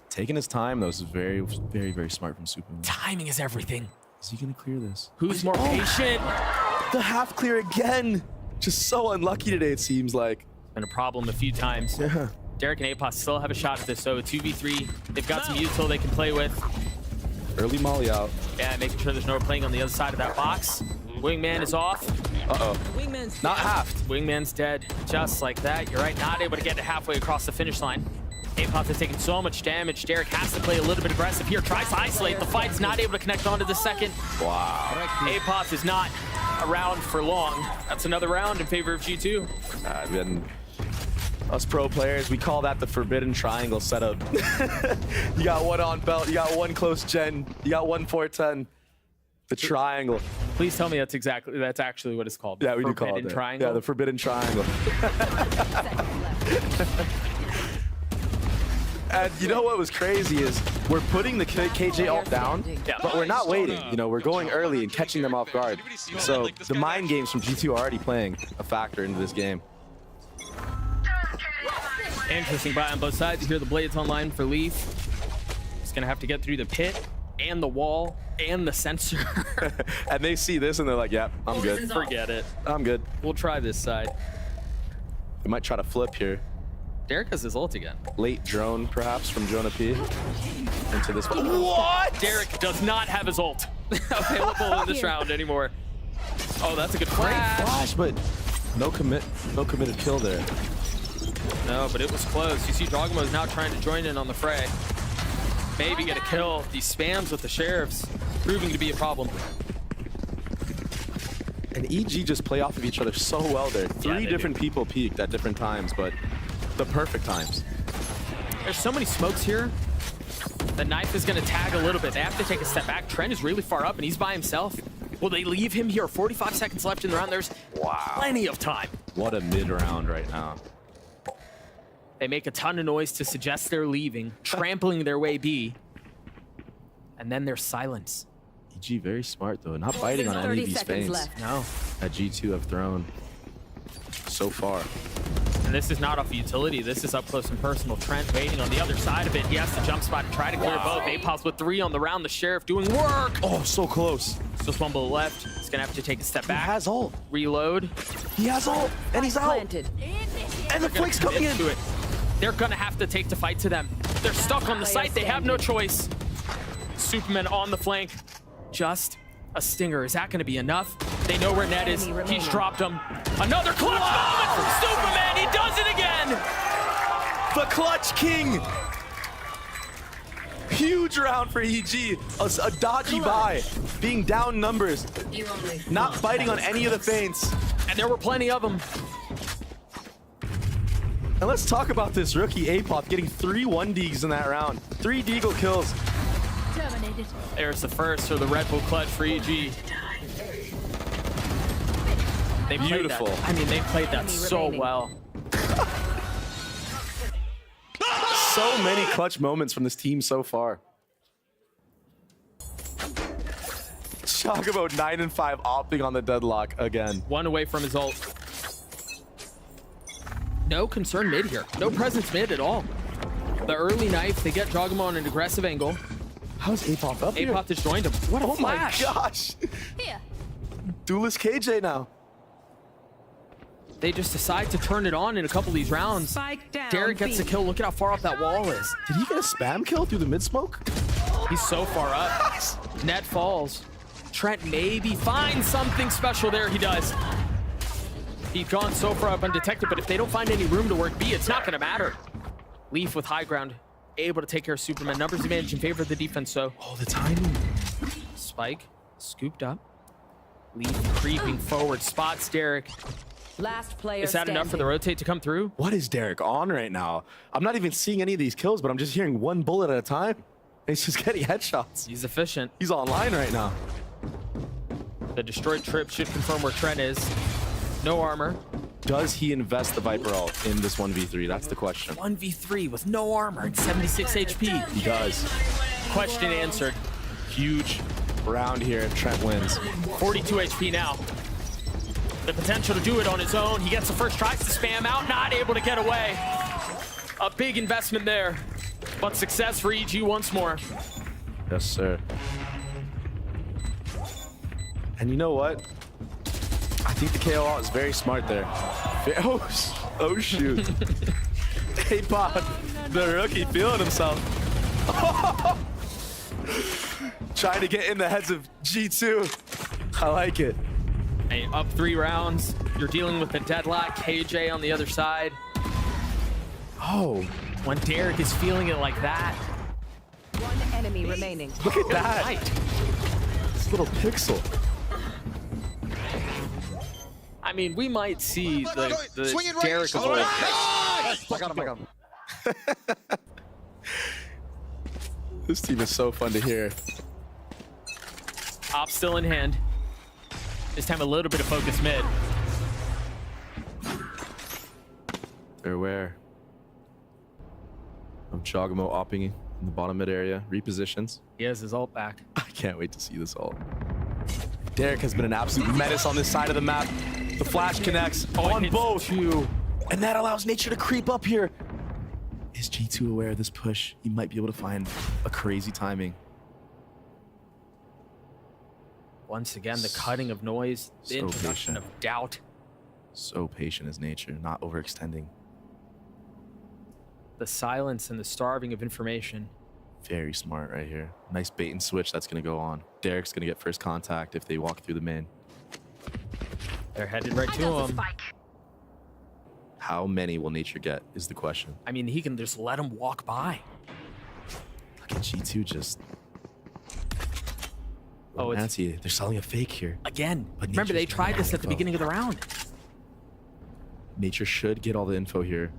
Taking his time, though, is very, very, very smart from Superman. Timing is everything. Is he going to clear this? Who's more patient? The half clear again. Just so unlucky today, it seems like. Been a problem a few times. Yeah. Derek and Apoth still have a shot at this, so a 2v3. They've got some util they can play with. Early molly out. Yeah, making sure there's no playing on the other side of that box. Wingman is off. Uh-oh. Wingman's Not halved. Wingman's dead, just like that. You're right, not able to get it halfway across the finish line. Apoth has taken so much damage. Derek has to play a little bit aggressive here. Tries to isolate. The fight's not able to connect onto the second. Wow. Apoth is not around for long. That's another round in favor of G2. Then us pro players, we call that the forbidden triangle setup. You got one on belt, you got one close gen, you got one 410. The triangle. Please tell me that's actually what it's called. Yeah, we do call it Forbidden that. triangle. Yeah, the forbidden triangle. And you know what was crazy is we're putting the KJ ult down, but we're not waiting. You know, we're going early and catching them off guard. So the mind games from G2 are already playing a factor into this game. Interesting buy on both sides. You hear the blades online for Leaf. Just gonna have to get through the pit and the wall and the sensor. And they see this and they're like, yep, I'm good. Forget it. I'm good. We'll try this side. We might try to flip here. Derek has his ult again. Late drone, perhaps, from Jonah P. Into this one. What? Derek does not have his ult available in this round anymore. Oh, that's a good flash. Great flash, but no committed kill there. No, but it was close. You see Drogmo is now trying to join in on the fray. Maybe get a kill. These spams with the sheriffs proving to be a problem. And EG just play off of each other so well there. Three different people peaked at different times, but the perfect times. There's so many smokes here. The knife is going to tag a little bit. They have to take a step back. Trent is really far up, and he's by himself. Will they leave him here? 45 seconds left in the round. There's plenty of time. What a mid-round right now. They make a ton of noise to suggest they're leaving, trampling their way B. And then there's silence. EG very smart though, not biting on any of 30 these seconds feints left. No. that G2 have thrown so far. And this is not off utility. This is up close and personal. Trent waiting on the other side of it. He has to jump spot and try to clear both. Apos with 3 on the round. The Sheriff doing work. Oh, so close. Still fumble left. He's going to have to take a step back. He has ult. Reload. He has ult. And he's out. Planted. And the flake's coming in. To it. They're going to have to take the fight to them. They're stuck on the site. They have no choice. Superman on the flank. Just a stinger. Is that going to be enough? They know where Ned is. He's dropped him. Another clutch moment from Superman. He does it again. The Clutch King. Huge round for EG. A dodgy buy. Being down numbers. Not biting on any of the feints. And there were plenty of them. And let's talk about this rookie Apop getting 3 1-Deags in that round. 3 Deagle kills. Terminated. There's the first for the Red Bull clutch for EG. They played Beautiful. that. I mean, they played that Enemy so remaining. well. So many clutch moments from this team so far. Chocobo 9 and 5 opting on the deadlock again. 1 away from his ult. No concern mid here. No presence mid at all. The early knife, they get Jogamo on an aggressive angle. How's Apop up here? Apop just joined him. What a Oh my flash. gosh. Here. Duelist KJ now. They just decide to turn it on in a couple of these rounds. Spike down. Derek gets the kill. Look at how far up that wall is. Did he get a spam kill through the mid smoke? He's so far up. Net falls. Trent maybe finds something special there. He does. He's gone so far up undetected, but if they don't find any room to work B, it's not going to matter. Leaf with high ground, able to take care of Superman. Numbers advantage in favor of the defense, so. Oh, the timing. Spike, scooped up. Leaf creeping forward, spots Derek. Last player Is that enough for the rotate to come through? What is Derek on right now? I'm not even seeing any of these kills, but I'm just hearing 1 bullet at a time. He's just getting headshots. He's efficient. He's online right now. The destroyed trip should confirm where Trent is. No armor. Does he invest the Viper ult in this 1v3? That's the question. 1v3 with no armor and 76 HP. He does. Question answered. Huge round here if Trent wins. 42 HP now. The potential to do it on his own. He gets the first tries to spam out, not able to get away. A big investment there, but success for EG once more. Yes, sir. And you know what? I think the KO is very smart there. Oh shoot. Hey, Pod, the rookie feeling himself. Trying to get in the heads of G2. I like it. Hey, up 3 rounds. You're dealing with the deadlock. KJ on the other side. Oh, When Derek is feeling it like that. 1 enemy remaining. look at that. Right. This little pixel. I mean, we might see the Swing it right. Derek of All old. right. I got him. This team is so fun to hear. Op still in hand. This time a little bit of focus mid. They're aware of Jogamo opping in the bottom mid area. Repositions. He has his ult back. I can't wait to see this ult. Derek has been an absolute menace on this side of the map. The flash connects on hits both. 2. And that allows Nature to creep up here. Is G2 aware of this push? He might be able to find a crazy timing. Once again, the cutting of noise, the So introduction patient. of doubt. So patient is Nature, not overextending. The silence and the starving of information. Very smart right here. Nice bait and switch that's going to go on. Derek's going to get first contact if they walk through the main. They're headed right to him. How many will Nature get is the question. I mean, he can just let him walk by. Look at G2 just... Oh, it's Nancy, they're selling a fake here. again. But Remember, they Nature's tried getting this at the info. beginning of the round. Nature should get all the info here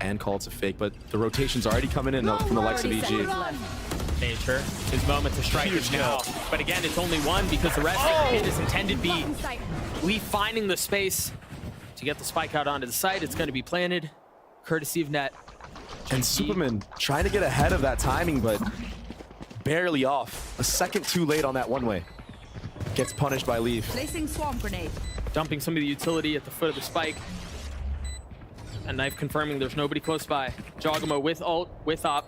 and call it's a fake, but the rotation's already coming in from the likes of 30 seconds EG. left. Nature, his moment to strike is now. But again, it's only 1 because the rest of it is intended B. Leaf finding the space to get the spike out onto the site. It's going to be planted, courtesy of Net. And Superman trying to get ahead of that timing, but barely off. A second too late on that one-way. Gets punished by Leaf. Placing swarm grenade. Dumping some of the utility at the foot of the spike. And Knife confirming there's nobody close by. Jogamo with ult, with op.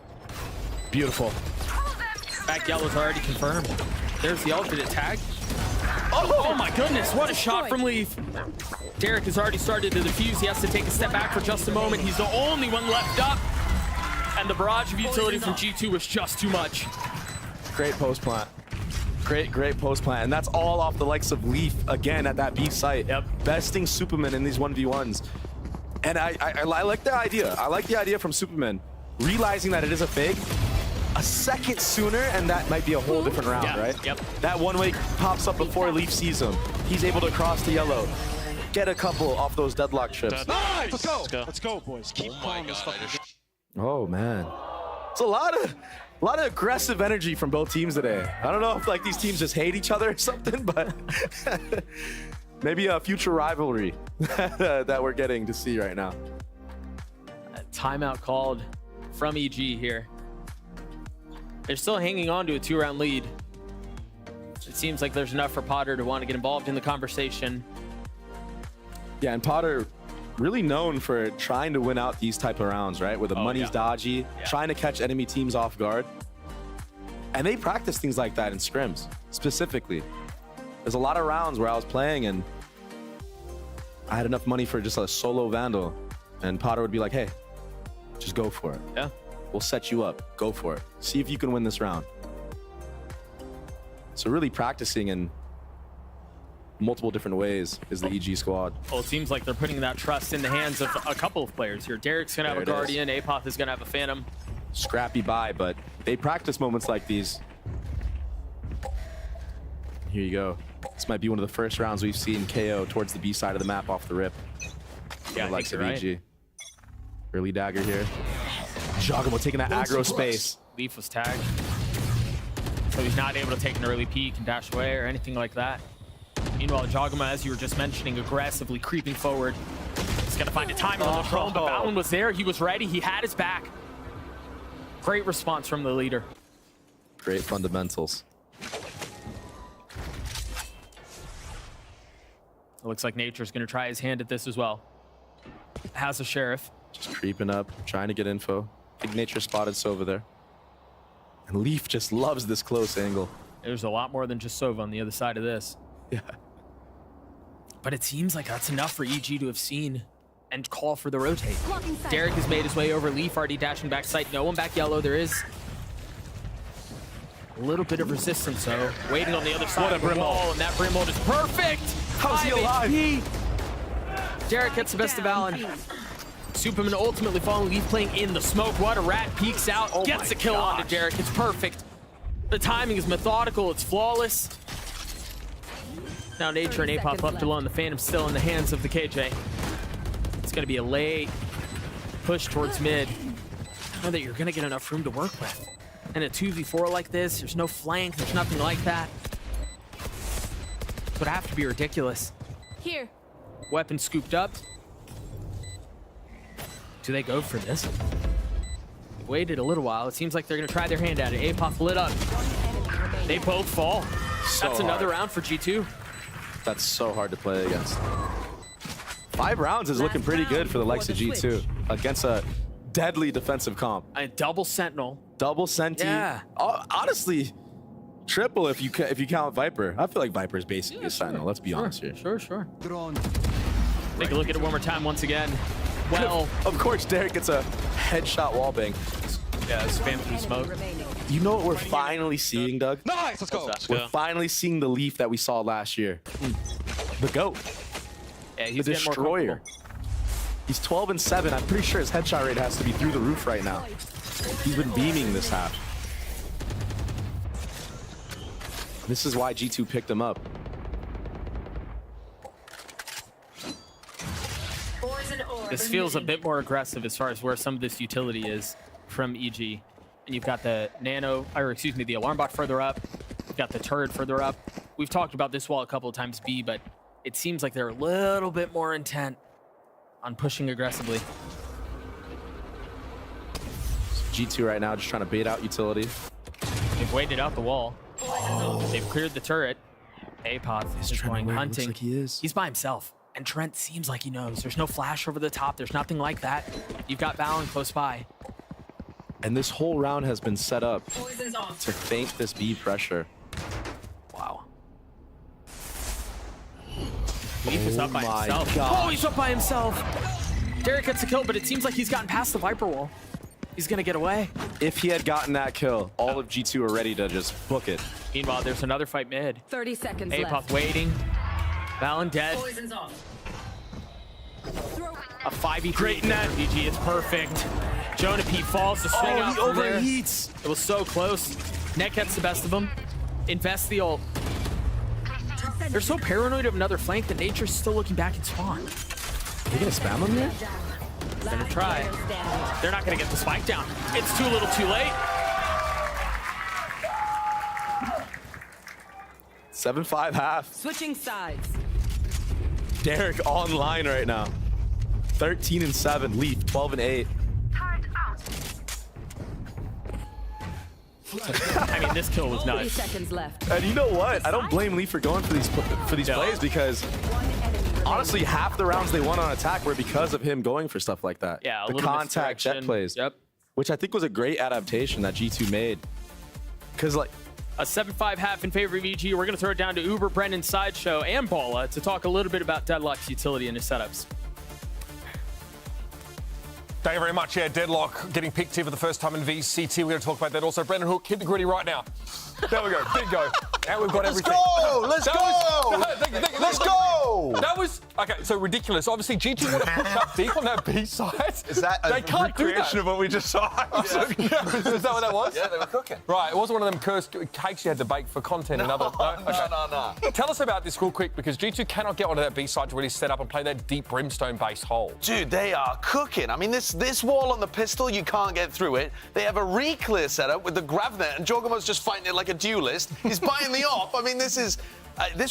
Beautiful. Back yellow's already confirmed. There's the alternate tag. Oh my goodness, what a shot from Leaf. Derek has already started to defuse. He has to take a step back for just a moment. He's the only one left up. And the barrage of utility from G2 was just too much. Great post plant. Great post plant. And that's all off the likes of Leaf again at that B site. Yep. Besting Superman in these 1v1s. And I like the idea. I like the idea from Superman. Realizing that it is a fake. A second sooner, and that might be a whole different round, right? Yep. That one way pops up before Leaf sees him. He's able to cross the yellow. Get a couple off those deadlock trips. Nice. Let's go, boys. Keep playing this fucking game. Oh man, it's a lot of aggressive energy from both teams today. I don't know if like these teams just hate each other or something, but maybe a future rivalry that we're getting to see right now. A timeout called from EG here. They're still hanging on to a 2-round lead. It seems like there's enough for Potter to want to get involved in the conversation. Yeah, and Potter really known for trying to win out these type of rounds, right? Where the money's dodgy, trying to catch enemy teams off guard. And they practice things like that in scrims, specifically. There's a lot of rounds where I was playing and I had enough money for just a solo Vandal. And Potter would be like, hey, just go for it. Yeah. We'll set you up. Go for it. See if you can win this round. So really practicing in multiple different ways is the EG squad. Well, it seems like they're putting that trust in the hands of a couple of players here. Derek's going to have a Guardian. Apoth is going to have a Phantom. Scrappy buy, but they practice moments like these. Here you go. This might be one of the first rounds we've seen KO towards the B side of the map off the rip. Yeah, I think you're right. Early dagger here. Jogamo taking that aggro space. Leaf was tagged. So he's not able to take an early peek and dash away or anything like that. Meanwhile, Jogamo, as you were just mentioning, aggressively creeping forward. He's going to find a timer on the drone, but Balin was there. He was ready. He had his back. Great response from the leader. Great fundamentals. It looks like Nature's going to try his hand at this as well. Has a Sheriff. Just creeping up, trying to get info. I think Nature spotted Sova there. And Leaf just loves this close angle. There's a lot more than just Sova on the other side of this. Yeah. But it seems like that's enough for EG to have seen and call for the rotate. Derek has made his way over. Leaf already dashing back sight. No one back yellow. There is a little bit of resistance, though. Waiting on the other side of the wall, and that Brimhold is perfect. How's he alive? HP. Derek gets the best of Alan. Superman ultimately falling. Leaf playing in the smoke. What a rat. Peeks out. Gets a kill onto Derek. It's perfect. The timing is methodical. It's flawless. Now Nature and Apoth left alone. The Phantom still in the hands of the KJ. It's going to be a late push towards mid. I know that you're going to get enough room to work with. And a 2v4 like this, there's no flank. There's nothing like that. It would have to be ridiculous. Here. Weapon scooped up. Do they go for this? They've waited a little while. It seems like they're going to try their hand at it. Apoth lit up. They both fall. That's another round for G2. That's so hard to play against. 5 rounds is looking pretty good for the likes of G2 against a deadly defensive comp. A double Sentinel. Double Senti. Yeah. Honestly, triple if you count Viper. I feel like Viper is basically a Sentinel. Let's be honest here. Sure. Take a look at it one more time once again. Well, of course, Derek gets a headshot wallbang. Yeah, spam through smoke. You know what we're finally seeing, Doug? Nice, let's go. We're finally seeing the Leaf that we saw last year. The GOAT. Yeah, he's the getting more Destroyer. He's 12-7. I'm pretty sure his headshot rate has to be through the roof right now. He's been beaming this half. This is why G2 picked him up. This feels a bit more aggressive as far as where some of this utility is from EG. And you've got the the alarm bot further up. You've got the turret further up. We've talked about this wall a couple of times, B, but it seems like they're a little bit more intent on pushing aggressively. G2 right now just trying to bait out utility. They've waited out the wall. They've cleared the turret. Apoth is Trent going aware? hunting. Looks like he is. He's by himself. And Trent seems like he knows. There's no flash over the top. There's nothing like that. You've got Valen close by. And this whole round has been set up to feint this B pressure. Wow. Leaf is up by my himself. gosh. Oh, he's up by himself. Derek gets the kill, but it seems like he's gotten past the Viper wall. He's going to get away. If he had gotten that kill, all of G2 are ready to just book it. Meanwhile, there's another fight mid. 30 seconds Apoth left. waiting. Valen dead. A 5v3 Great net. VG. It's perfect. Jonah P falls to swing out he from there. overheats. It was so close. Net gets the best of him. Invest the ult. They're so paranoid of another flank that Nature's still looking back in spawn. Are they gonna spam him here? They're gonna try. They're not gonna get the spike down. It's too little too late. 7-5 half. Switching sides. Derek online right now. 13-7. Leaf 12-8. I mean, this kill was 30 nuts. seconds left. And you know what? I don't blame Leaf for going for these plays because One enemy remaining. honestly, half the rounds they won on attack were because of him going for stuff like that. Yeah, a the little contact jet misdirection. plays. Yep. Which I think was a great adaptation that G2 made. Because like, A 7-5 half in favor of EG. We're going to throw it down to Uber, Brendan, Sideshow, and Balla to talk a little bit about Deadlock's utility and his setups. Thank you very much. Yeah, Deadlock getting picked here for the first time in VCT. We're going to talk about that also. Brendan Hook, hit the gritty right now. There we go. Big go. Now we've got everything. Let's go! Let's go! That was okay. So ridiculous. Obviously, G2 want to push up deep on that B side. Is that a they can't do recreation that. of what we just saw? Is that what that was? Yeah, they were cooking. Right. It wasn't one of them cursed cakes you had to bake for content. No, Okay. no. Tell us about this real quick because G2 cannot get onto that B side to really set up and play that deep brimstone-based hole. Dude, they are cooking. I mean, this wall on the pistol, you can't get through it. They have a re-clear setup with the Gravnet, and Jorgamo's just fighting it like a duelist. He's buying the op. I mean, this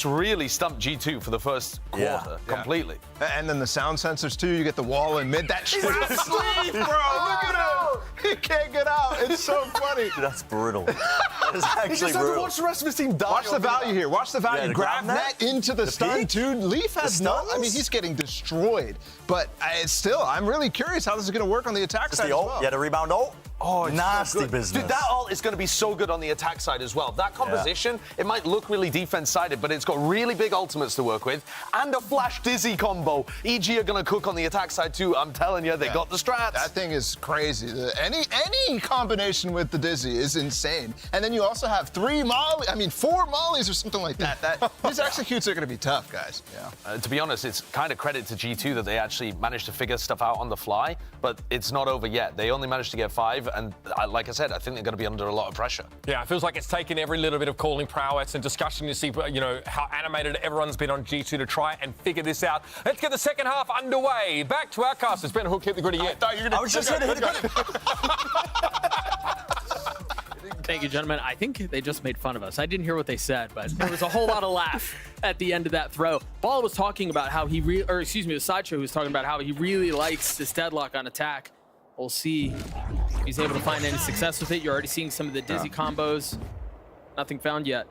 really stumped G2 for the first quarter completely. And then the sound sensors too. You get the wall in mid. That shit is asleep, bro. Look at him. He can't get out. It's so funny. Dude, that's brutal. That's actually brutal. Watch the rest of his team die. Watch the value here. Watch the value. Yeah, the grab that into the stun, peak. dude. Leaf has no. I mean, he's getting destroyed. But it's still, I'm really curious how this is going to work on the attack side the ult. as well. Yeah, the rebound ult. Oh, it's nasty so good. business. Dude, that ult is going to be so good on the attack side as well. That composition, it might look really defense-sided, but it's got really big ultimates to work with and a flash dizzy combo. EG are going to cook on the attack side too. I'm telling you, they got the strats. That thing is crazy. Any combination with the dizzy is insane. And then you also have 4 mollies or something like that. These executes are going to be tough, guys. Yeah. To be honest, it's kind of credit to G2 that they actually managed to figure stuff out on the fly, but it's not over yet. They only managed to get 5, and like I said, I think they're going to be under a lot of pressure. Yeah, it feels like it's taken every little bit of calling prowess and discussion to see, how animated everyone's been on G2 to try and figure this out. Let's get the second half underway. Back to our casters. Brendan Hook, hit the gritty yet. I was just going to hit it. Thank you, gentlemen. I think they just made fun of us. I didn't hear what they said, but there was a whole lot of laugh at the end of that throw. Ball was talking about how the Sideshow was talking about how he really likes this deadlock on attack. We'll see if he's able to find any success with it. You're already seeing some of the dizzy combos. Nothing found yet.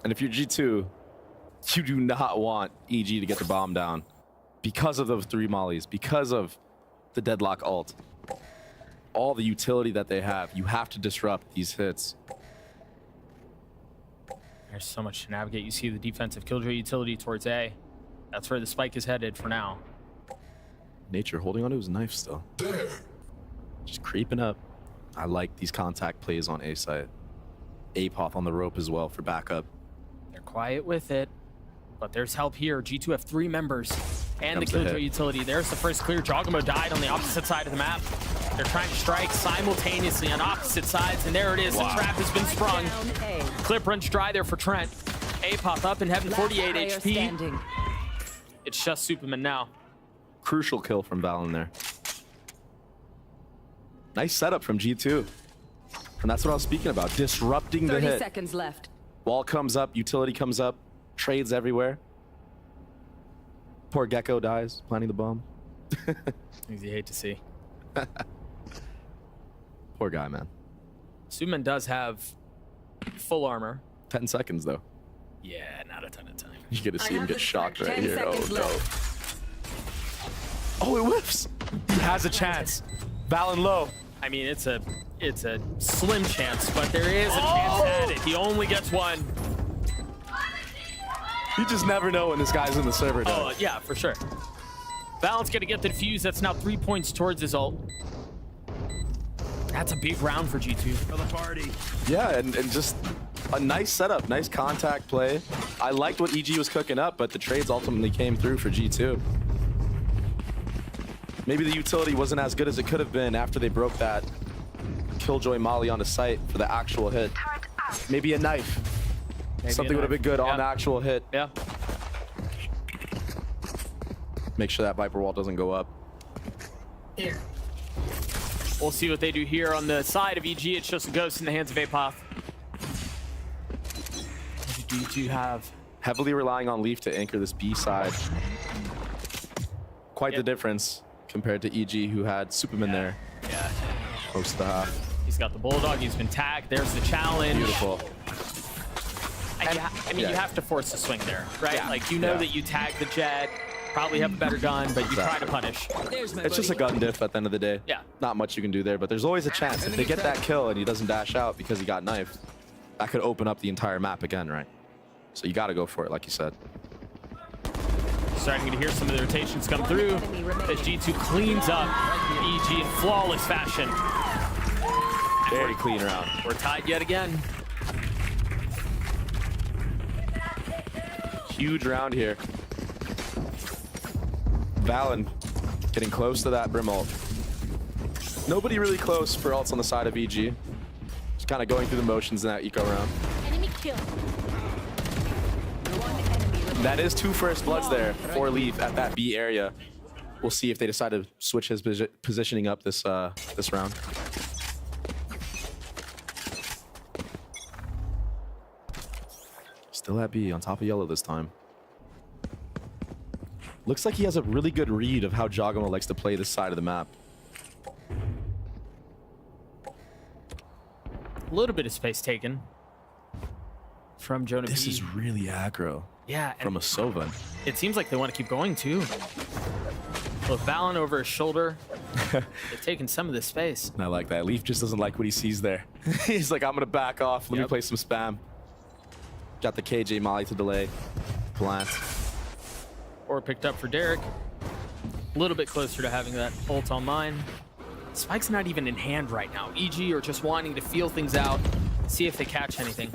and if you're G2, you do not want EG to get the bomb down because of those 3 mollies, because of the deadlock ult. All the utility that they have, you have to disrupt these hits. There's so much to navigate. You see the defensive killjoy utility towards A. That's where the spike is headed for now. Nature holding onto his knife still. Just creeping up. I like these contact plays on A side. Apoth on the rope as well for backup. They're quiet with it, but there's help here. G2 have 3 members and the Comes the killjoy hit. utility. There's the first clear. Jogamo died on the opposite side of the map. They're trying to strike simultaneously on opposite sides, and there it is. Wow. The trap has been sprung. Down A. Clip runs dry there for Trent. Apoth up in heaven, 48 Player HP. standing. It's just Superman now. Crucial kill from Valen there. Nice setup from G2. And that's what I was speaking about, disrupting the 30 hit. seconds left. Wall comes up, utility comes up, trades everywhere. Poor Gecko dies, planting the bomb. Things you hate to see. Poor guy, man. Superman does have full armor. 10 seconds, though. Yeah, not a ton of time. You're gonna see him get shocked right 10 here. Oh seconds no. left. Oh, it whiffs. He has a chance. Valen low. I mean, it's a slim chance, but there is a chance at it. He only gets one. You just never know when this guy's in the server. Oh, yeah, for sure. Valen's gonna get the defuse. That's now 3 points towards his ult. That's a big round for G2. For the party. Yeah, and just a nice setup, nice contact play. I liked what EG was cooking up, but the trades ultimately came through for G2. Maybe the utility wasn't as good as it could have been after they broke that Killjoy Molly onto site for the actual hit. Maybe a knife. Maybe Something would have been good on the actual hit. Yeah. Make sure that Viper wall doesn't go up. Here. We'll see what they do here on the side of EG. It's just a ghost in the hands of Apoth. What do G2 have? Heavily relying on Leaf to anchor this B side. Quite the difference compared to EG, who had Superman there. Yeah. Close to the half. He's got the Bulldog. He's been tagged. There's the challenge. Beautiful. I mean, you have to force a swing there, right? Yeah. Like, you know that you tag the Jet, probably have a better gun, but you try to punish. It's just a gun diff at the end of the day. Yeah. Not much you can do there, but there's always a chance. If they get that kill and he doesn't dash out because he got knifed, that could open up the entire map again, right? So you got to go for it, like you said. Starting to hear some of the rotations come through as G2 cleans up EG in flawless fashion. Very clean round. We're tied yet again. Huge round here. Valen getting close to that Brim ult. Nobody really close for ults on the side of EG. Just kind of going through the motions in that eco round. Enemy kill. That is 2 first bloods there for Leaf at that B area. We'll see if they decide to switch his positioning up this this round. Still at B, on top of yellow this time. Looks like he has a really good read of how Jogamo likes to play this side of the map. A little bit of space taken from Jonah This B. is really aggro. Yeah, From a Sova. it seems like they want to keep going too. With Valen over his shoulder, they've taken some of the space. And I like that. Leaf just doesn't like what he sees there. He's like, I'm going to back off. Let me play some spam. Got the KJ Molly to delay. Plant. Or picked up for Derek. A little bit closer to having that ult on mine. Spike's not even in hand right now. EG are just wanting to feel things out, see if they catch anything.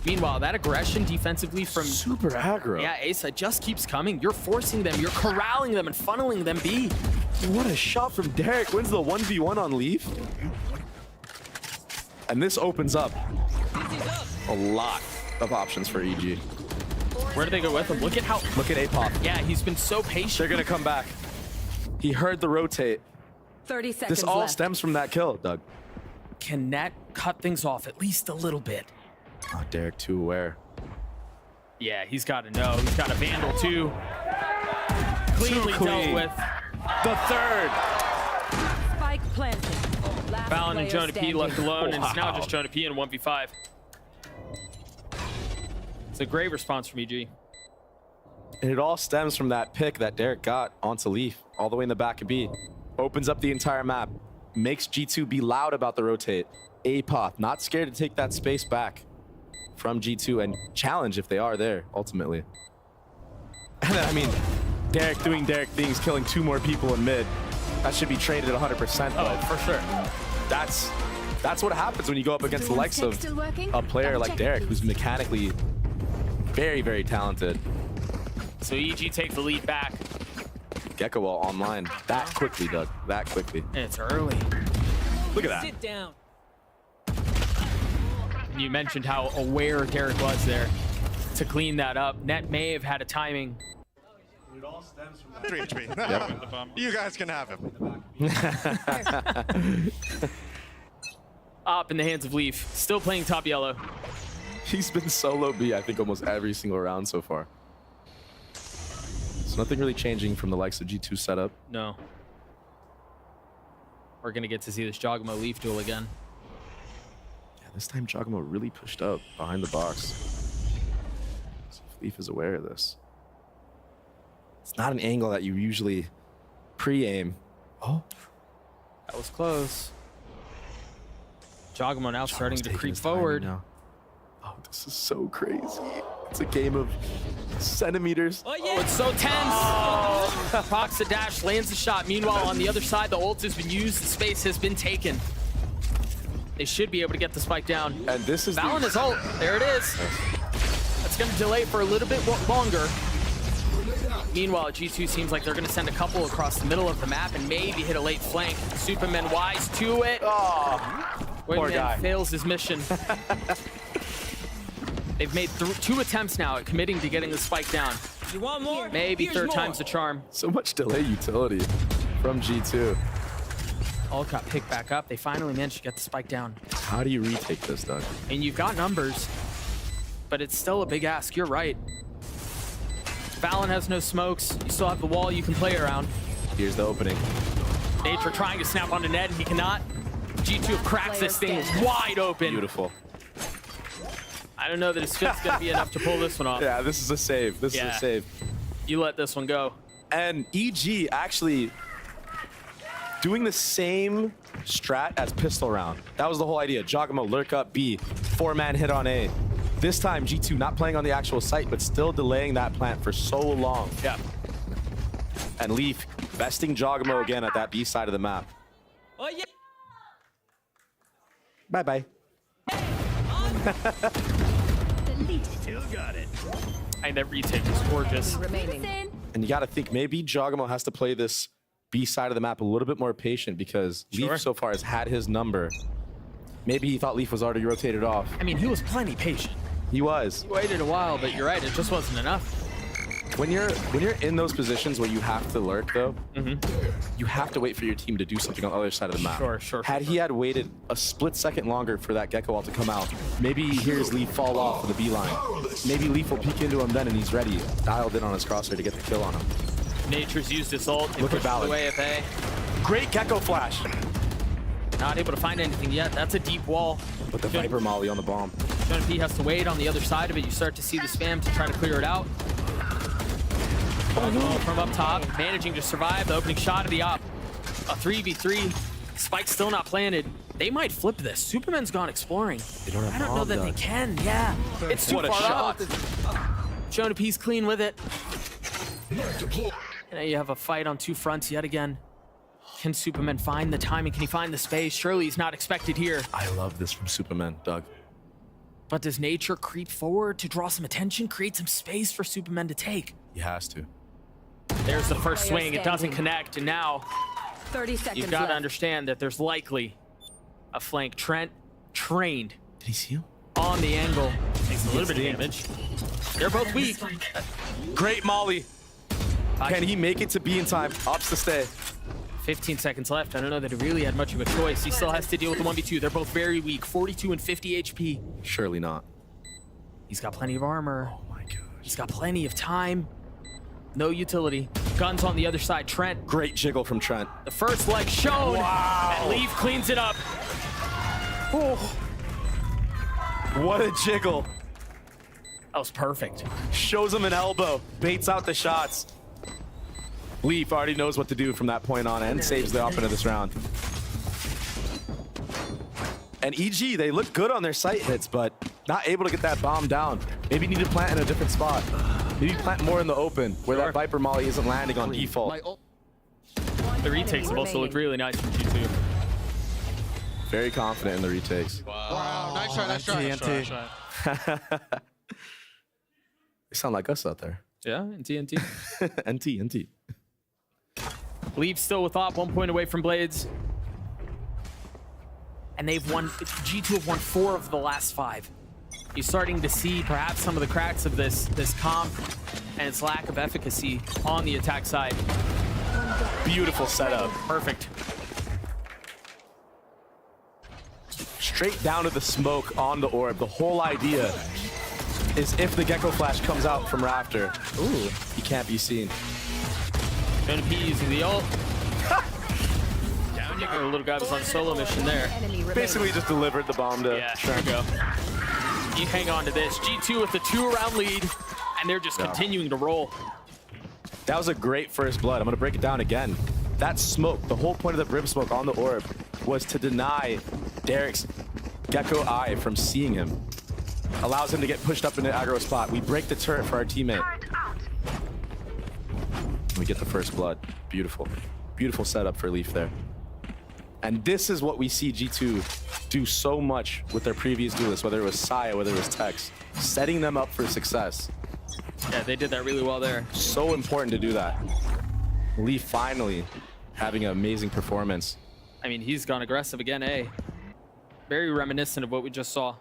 Meanwhile, that aggression defensively from... Super aggro. Yeah, Asa just keeps coming. You're forcing them, you're corralling them and funneling them B. What a shot from Derek. Wins the 1v1 on Leaf. And this opens up a lot of options for EG. Where do they go with him? Look at how... Look at Apoth. Yeah, he's been so patient. They're going to come back. He heard the rotate. 30 seconds This all left. stems from that kill, Doug. Can Net cut things off at least a little bit? Oh, Derek too aware. Yeah, he's got to know. He's got a Vandal too. Cleanly dealt with. The third. Spike planted. Last Valen and player Jonah P standing. left alone, and it's now Wow. just Jonah P in 1v5. It's a great response from EG. And it all stems from that pick that Derek got onto Leaf, all the way in the back of B. Opens up the entire map. Makes G2 be loud about the rotate. Apoth, not scared to take that space back from G2 and challenge if they are there, ultimately. And then, I mean, Derek doing Derek things, killing 2 more people in mid. That should be traded 100%. Oh, for sure. That's what happens when you go up against the likes of a player like Derek, who's mechanically very, very talented. So EG take the lead back. Gecko Wall online that quickly, Doug. That quickly. And it's early. Look at that. Sit down. You mentioned how aware Derek was there to clean that up. Net may have had a timing. It all stems from that. 3 HP. You guys can have him. Up in the hands of Leaf. Still playing top yellow. He's been solo B, I think, almost every single round so far. So nothing really changing from the likes of G2 setup. No. We're going to get to see this Jogamo Leaf duel again. Yeah, this time Jogamo really pushed up behind the box. Leaf is aware of this. It's not an angle that you usually pre-aim. Oh, That was close. Jogamo now starting to taking creep his time forward. now. Oh, this is so crazy. It's a game of centimeters. Oh, it's so tense. Procs the dash, lands the shot. Meanwhile, on the other side, the ult has been used. The space has been taken. They should be able to get the spike down. And this is Valen is ult. There it is. That's going to delay for a little bit longer. Meanwhile, G2 seems like they're going to send a couple across the middle of the map and maybe hit a late flank. Superman wise to it. Poor guy. Fails his mission. They've made 2 attempts now at committing to getting the spike down. You want more? Maybe third time's the charm. So much delay utility from G2. Ult got picked back up. They finally managed to get the spike down. How do you retake this, Doug? And you've got numbers, but it's still a big ask. You're right. Valen has no smokes. You still have the wall you can play around. Here's the opening. Nature trying to snap onto Ned, and he cannot. G2 cracks this thing wide open. Beautiful. I don't know that his fit's going to be enough to pull this one off. Yeah, this is a save. This is a save. You let this one go. And EG actually doing the same strat as pistol round. That was the whole idea. Jogamo, lurk up B, 4-man hit on A. This time, G2 not playing on the actual site, but still delaying that plant for so long. Yeah. And Leaf besting Jogamo again at that B side of the map. Oh, yeah. Bye-bye. Still got it. And that retake was gorgeous. Remaining. And you got to think maybe Jogamo has to play this B side of the map a little bit more patient because Leaf so far has had his number. Maybe he thought Leaf was already rotated off. I mean, he was plenty patient. He was. He waited a while, but you're right. It just wasn't enough. When you're in those positions where you have to lurk, though, you have to wait for your team to do something on the other side of the map. Had he had waited a split second longer for that Gecko wall to come out, maybe he hears Leaf fall off of the B line. Maybe Leaf will peek into him then and he's ready, dialed in on his crosshair to get the kill on him. Nature's used his ult. Look at Valen. Away at A. Great Gecko flash. Not able to find anything yet. That's a deep wall. But the Viper Molly on the bomb. Jonah P has to wait on the other side of it. You start to see the spam to try to clear it out. From up top, managing to survive the opening shot of the op. A 3v3. Spike's still not planted. They might flip this. Superman's gone exploring. They don't have I don't know that they can. Yeah. It's too far out. Jonah P's clean with it. And now you have a fight on 2 fronts yet again. Can Superman find the timing? Can he find the space? Surely he's not expected here. I love this from Superman, Doug. But does Nature creep forward to draw some attention, create some space for Superman to take? He has to. There's the first swing. It doesn't connect. And now 30 seconds you've got to left. understand that there's likely a flank. Trent trained Did he see him? on the angle. Takes a little bit of damage. They're both weak. Great Molly. Can he make it to B in time? Ops to stay. 15 seconds left. I don't know that he really had much of a choice. He still has to deal with the 1v2. They're both very weak. 42 and 50 HP. Surely not. He's got plenty of armor. Oh my gosh. He's got plenty of time. No utility. Guns on the other side. Trent. Great jiggle from Trent. The first leg shown. Wow. And Leaf cleans it up. Oh. What a jiggle. That was perfect. Shows him an elbow. Baits out the shots. Leaf already knows what to do from that point on and saves the opener of this round. And EG, they look good on their sight hits, but not able to get that bomb down. Maybe need to plant in a different spot. Maybe plant more in the open where that Viper Molly isn't landing on default. The retakes have also looked really nice from G2. Very confident in the retakes. Wow, nice try, nice try. They sound like us out there. Yeah, and TNT. NT. Leaf still with op, 1 point away from Blades. And they've won, G2 have won 4 of the last 5. You're starting to see perhaps some of the cracks of this comp and its lack of efficacy on the attack side. Beautiful setup. Perfect. Straight down to the smoke on the orb. The whole idea is if the Gecko Flash comes out from Rafter, he can't be seen. Jonah P using the ult. Our little guy was on solo mission there. Basically just delivered the bomb to Yeah, there we go. You hang on to this. G2 with the 2-round lead And they're just continuing to roll. That was a great first blood. I'm going to break it down again. That smoke, the whole point of the brim smoke on the orb was to deny Derek's Gecko Eye from seeing him. Allows him to get pushed up in an aggro spot. We break the turret for our teammate. We get the first blood. Beautiful. Beautiful setup for Leaf there. And this is what we see G2 do so much with their previous duelists, whether it was Saya, whether it was Tex, setting them up for success. Yeah, they did that really well there. So important to do that. Leaf finally having an amazing performance. I mean, he's gone aggressive again, eh? Very reminiscent of what we just saw.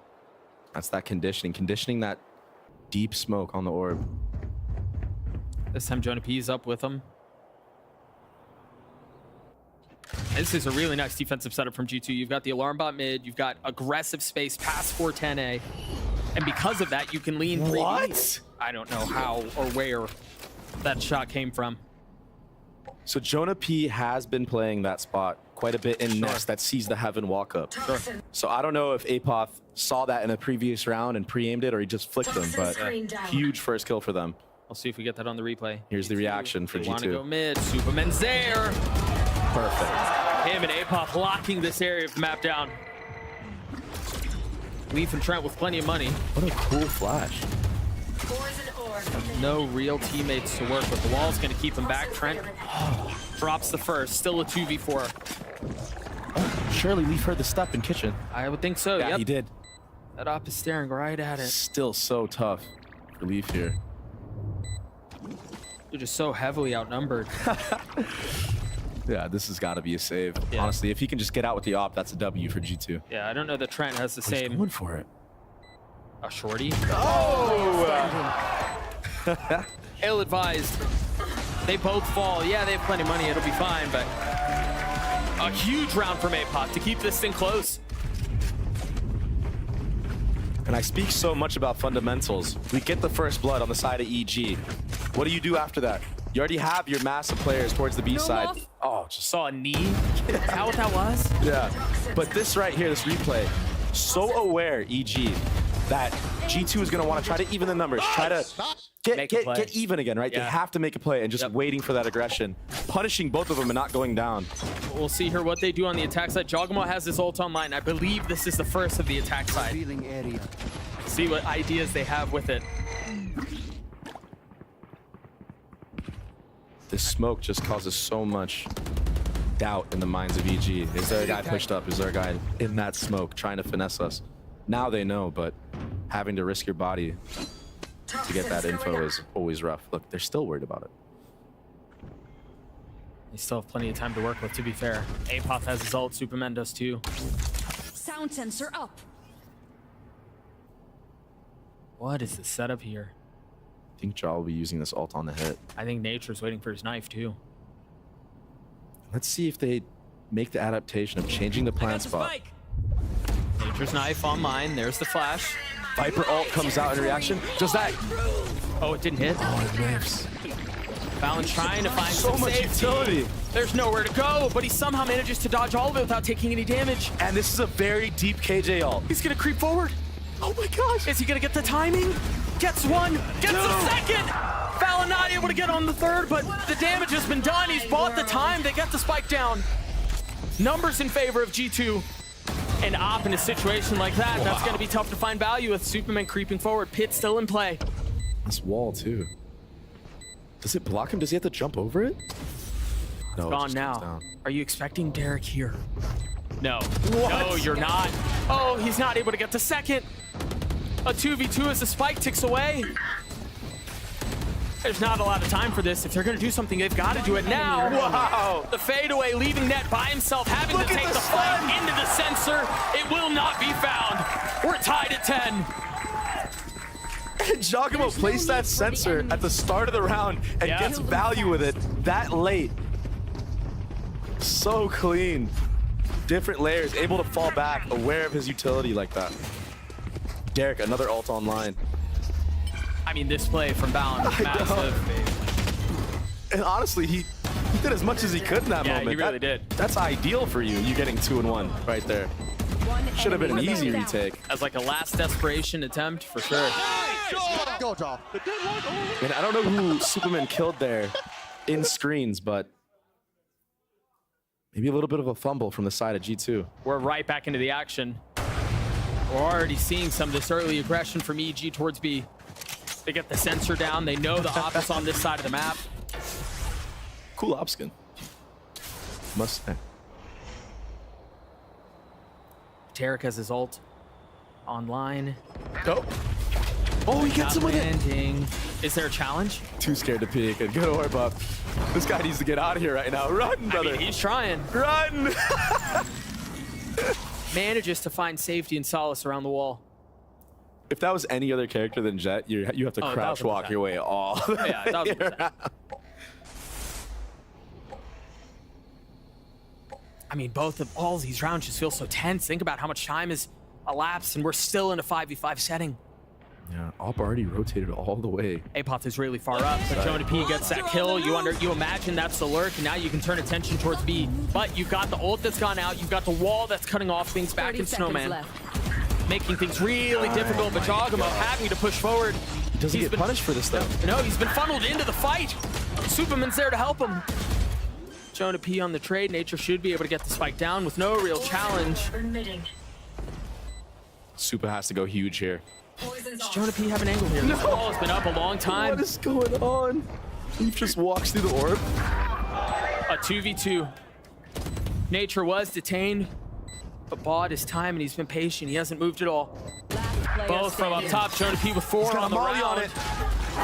That's that conditioning that deep smoke on the orb. This time Jonah P's up with him. This is a really nice defensive setup from G2. You've got the alarm bot mid, you've got aggressive space past 410A, and because of that, you can lean 3D. What? I don't know how or where that shot came from. So Jonah P has been playing that spot quite a bit in Nest that sees the Heaven walk up. So I don't know if Apoth saw that in a previous round and pre-aimed it or he just flicked them, but huge first kill for them. I'll see if we get that on the replay. Here's the reaction for G2. Want to go mid, Superman's there. Perfect. Him and Apoth locking this area of the map down. Leaf and Trent with plenty of money. What a cool flash. No real teammates to work with. The wall's going to keep him back. Trent drops the first. Still a 2v4. Oh, surely Leaf heard the step in kitchen. I would think so. Yeah, yep. he did. That op is staring right at it. Still so tough for Leaf here. They're just so heavily outnumbered. Yeah, this has got to be a save. Yeah. Honestly, if he can just get out with the op, that's a W for G2. Yeah, I don't know that Trent has the same. He's going for it. A shorty. Oh! Ill-advised. They both fall. Yeah, they have plenty of money. It'll be fine, but a huge round from Apoth to keep this thing close. And I speak so much about fundamentals. We get the first blood on the side of EG. What do you do after that? You already have your massive players towards the B side. Oh, just saw a knee. Is that what that was? Yeah. But this right here, this replay, so aware, EG, that G2 is going to want to try to even the numbers, try to get even again, right? Yeah. They have to make a play and just waiting for that aggression, punishing both of them and not going down. We'll see here what they do on the attack side. Jogamo has his ult online. I believe this is the first of the attack side. See what ideas they have with it. This smoke just causes so much doubt in the minds of EG. Is there a guy pushed up? Is there a guy in that smoke trying to finesse us? Now they know, but having to risk your body to get that info is always rough. Look, they're still worried about it. They still have plenty of time to work with, to be fair. Apoth has his ult, Superman does too. Sound sensor up. What is the setup here? I think Jaw will be using this ult on the hit. I think Nature's waiting for his knife too. Let's see if they make the adaptation of changing the plant spot. Nature's knife on mine. There's the flash. Viper ult comes out in reaction. Does that? Oh, it didn't hit. Oh, it whiffs. Fallon's trying to find So some much safety. utility. There's nowhere to go, but he somehow manages to dodge all of it without taking any damage. And this is a very deep KJ ult. He's gonna creep forward. Oh my gosh. Is he gonna get the timing? Gets one, gets the second. Fallon not able to get on the third, but the damage has been done. He's bought the time. They get the spike down. Numbers in favor of G2. And Op in a situation like that, that's gonna be tough to find value with Superman creeping forward. Pit still in play. This wall too. Does it block him? Does he have to jump over it? No, it Gone just now. comes down. Are you expecting Derek here? No. No, you're not. Oh, he's not able to get the second. A 2v2 as the spike ticks away. There's not a lot of time for this. If they're going to do something, they've got to do it now. Wow. The fadeaway, leaving net by himself, having to take the fight into the sensor. It will not be found. We're tied at 10. And Jogamo placed that sensor at the start of the round and gets value with it that late. So clean. Different layers, able to fall back, aware of his utility like that. Derek, another ult online. I mean, this play from Balon was massive. And honestly, he did as much as he could in that moment. Yeah, he really did. That's ideal for you. You getting 2-1 right there. Should have been an easy retake. As like a last desperation attempt, for sure. Go, Job. And I don't know who Superman killed there in screens, but maybe a little bit of a fumble from the side of G2. We're right back into the action. We're already seeing some of this early aggression from EG towards B. They get the sensor down. They know the op is on this side of the map. Cool op skin. Must say. Tarek has his ult online. Go. Oh, he gets him with landing. Is there a challenge? Too scared to peek. And good orb up. This guy needs to get out of here right now. Run, brother. I mean, he's trying. Run. Manages to find safety and solace around the wall. If that was any other character than Jet, you have to crouch walk your way all. Yeah, 1000%. I mean, all these rounds just feel so tense. Think about how much time has elapsed, and we're still in a 5v5 setting. Yeah, Op already rotated all the way. Apoth is really far up, but Jonah P gets that kill. You imagine that's the lurk, and now you can turn attention towards B. But you've got the ult that's gone out. You've got the wall that's cutting off things back in Snowman. Making things really difficult, but Jogamo having to push forward. He doesn't get punished for this, though. No, he's been funneled into the fight. Superman's there to help him. Jonah P on the trade. Nature should be able to get the spike down with no real challenge. Super has to go huge here. Does Jonah P have an angle here? This ball has been up a long time. What is going on? He just walks through the orb. A 2v2. Nature was detained, but bought his time, and he's been patient. He hasn't moved at all. Both from up top. Jonah P with 4 on the round. On it.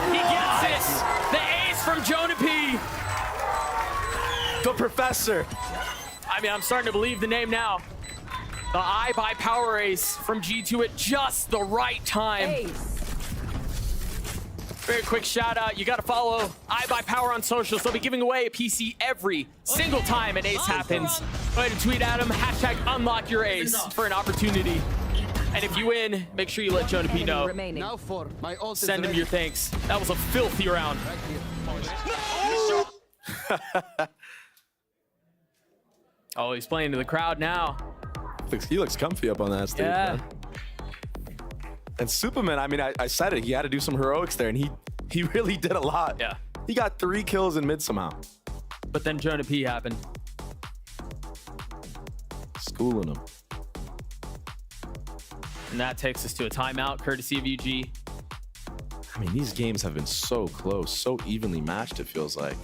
He gets it. The ace from Jonah P. The Professor. I mean, I'm starting to believe the name now. The eye by power ace from G2 at just the right time. Very quick shout out. You got to follow eye by power on socials. They'll be giving away a PC every single time an ace happens. Go ahead and tweet at them. Hashtag unlock your ace for an opportunity. And if you win, make sure you let Jonah P know. Send him your thanks. That was a filthy round. Oh, he's playing to the crowd now. He looks comfy up on that stage, man. And Superman, I mean, I said it. He had to do some heroics there, and he really did a lot. Yeah. He got 3 kills in mid somehow. But then Jonah P happened. Schooling him. And that takes us to a timeout, courtesy of UG. I mean, these games have been so close, so evenly matched, it feels like.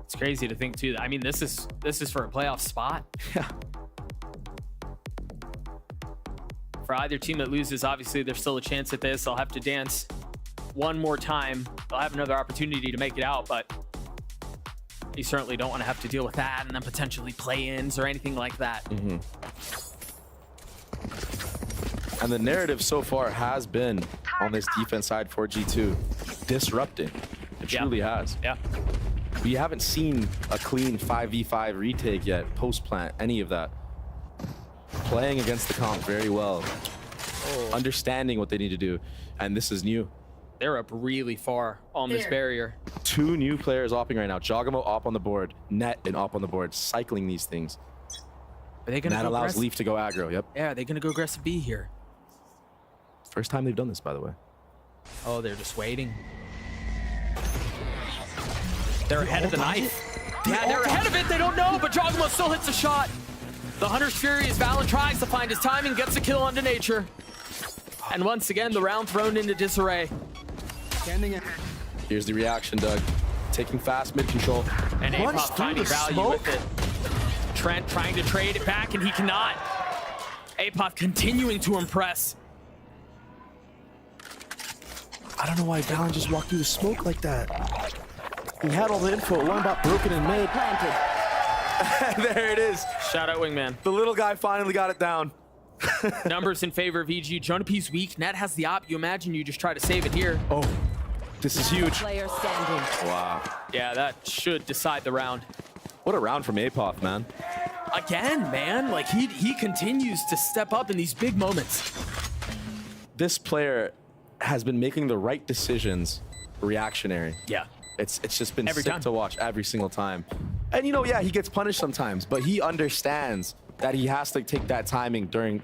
It's crazy to think, too. I mean, this is for a playoff spot. Yeah. For either team that loses, obviously, there's still a chance at this. They'll have to dance one more time. They'll have another opportunity to make it out, but you certainly don't want to have to deal with that and then potentially play-ins or anything like that. Mm-hmm. And the narrative so far has been on this defense side for G2, disrupting. It truly has. Yeah. We haven't seen a clean 5v5 retake yet, post-plant, any of that. Playing against the comp very well. Understanding what they need to do. And this is new. They're up really far on this barrier. 2 new players opping right now. Jogamo op on the board, Net and op on the board, cycling these things. Are they gonna that allows Leaf to go aggro, yep. Yeah, they're going to go aggressive B here. First time they've done this, by the way. Oh, they're just waiting. They're ahead of the knife. Yeah, they're ahead of it. They don't know, but Jogamo still hits a shot. The Hunter's Fury as Valen tries to find his timing, gets a kill onto Nature. And once again, the round thrown into disarray. Here's the reaction, Doug. Taking fast mid control. And Apoth finding value with it. Trent trying to trade it back, and he cannot. Apoth continuing to impress. I don't know why Valen just walked through the smoke like that. He had all the info. One bot broken in mid. There it is. Shout out Wingman. The little guy finally got it down. Numbers in favor of EG. Jonah P's weak. Net has the op. You imagine you just try to save it here. Oh, this is huge. Player standing. Wow. Yeah, that should decide the round. What a round from Apoth, man. Again, man. Like, he continues to step up in these big moments. This player has been making the right decisions reactionary. Yeah. It's just been Every sick time. to watch every single time. And, you know, yeah, he gets punished sometimes, but he understands that he has to take that timing during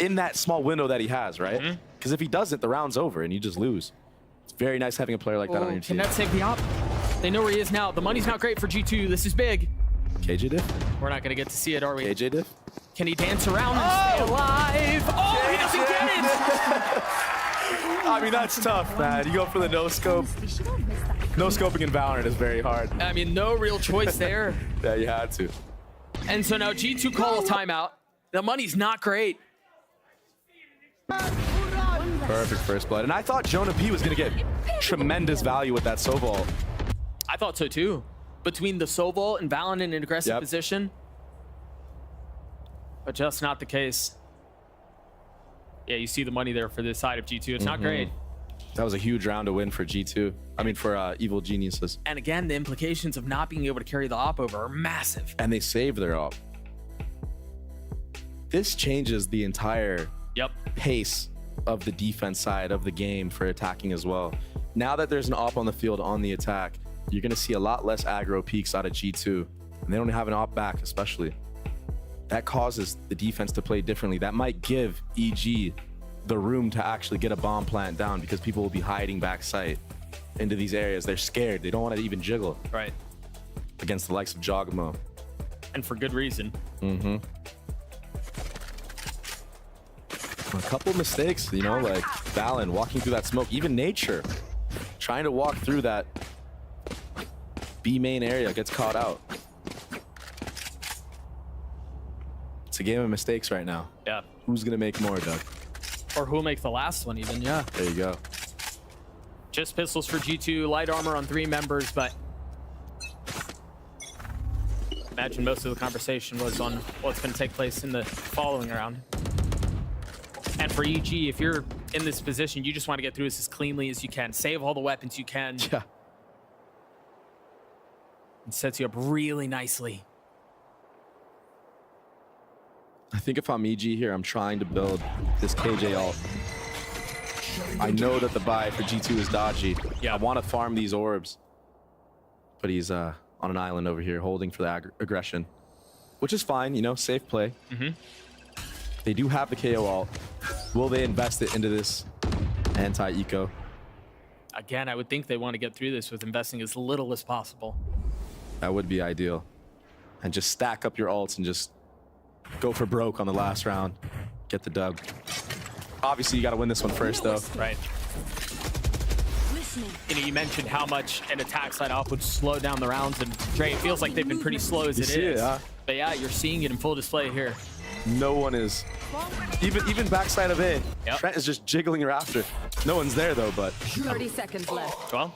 in that small window that he has, right? Because if he doesn't, the round's over and you just lose. It's very nice having a player like that on your team. Can that save the op? They know where he is now. The money's not great for G2. This is big. KJ diff? We're not going to get to see it, are we? KJ diff? Can he dance around and stay alive? Oh, he doesn't get it! I mean, that's tough, man. You go for the no-scope. No-scoping in Valorant is very hard. I mean, no real choice there. Yeah, you had to. And so now G2 call a timeout. The money's not great. Perfect first blood. And I thought Jonah P was going to get tremendous value with that Sobol. I thought so too. Between the Sobol and Valen in an aggressive position. But just not the case. Yeah, you see the money there for this side of G2. It's not great. That was a huge round to win for G2. I mean, for Evil Geniuses. And again, the implications of not being able to carry the op over are massive. And they saved their op. This changes the entire pace of the defense side of the game for attacking as well. Now that there's an op on the field on the attack, you're going to see a lot less aggro peaks out of G2. And they don't have an op back, especially. That causes the defense to play differently. That might give EG the room to actually get a bomb plant down because people will be hiding backside into these areas. They're scared. They don't want to even jiggle. Right. Against the likes of Jogamo. And for good reason. A couple mistakes, you know, like Valen walking through that smoke. Even Nature trying to walk through that B main area gets caught out. It's a game of mistakes right now. Yeah. Who's going to make more, Doug? Or who'll make the last one even, yeah. There you go. Just pistols for G2, light armor on 3 members, but imagine most of the conversation was on what's going to take place in the following round. And for EG, if you're in this position, you just want to get through this as cleanly as you can. Save all the weapons you can. Yeah. It sets you up really nicely. I think if I'm EG here, I'm trying to build this KJ ult. I know that the buy for G2 is dodgy. Yeah. I want to farm these orbs. But he's on an island over here holding for the aggression. Which is fine, you know, safe play. They do have the KO ult. Will they invest it into this anti-eco? Again, I would think they want to get through this with investing as little as possible. That would be ideal. And just stack up your ults and just go for broke on the last round. Get the dub. Obviously, you got to win this one first, though. Right. You know, you mentioned how much an attack side off would slow down the rounds, and Dre, it feels like they've been pretty slow as it is. But yeah, you're seeing it in full display here. No one is. Even backside of A. Trent is just jiggling Raptor. No one's there, though, but... 30 seconds left. Well,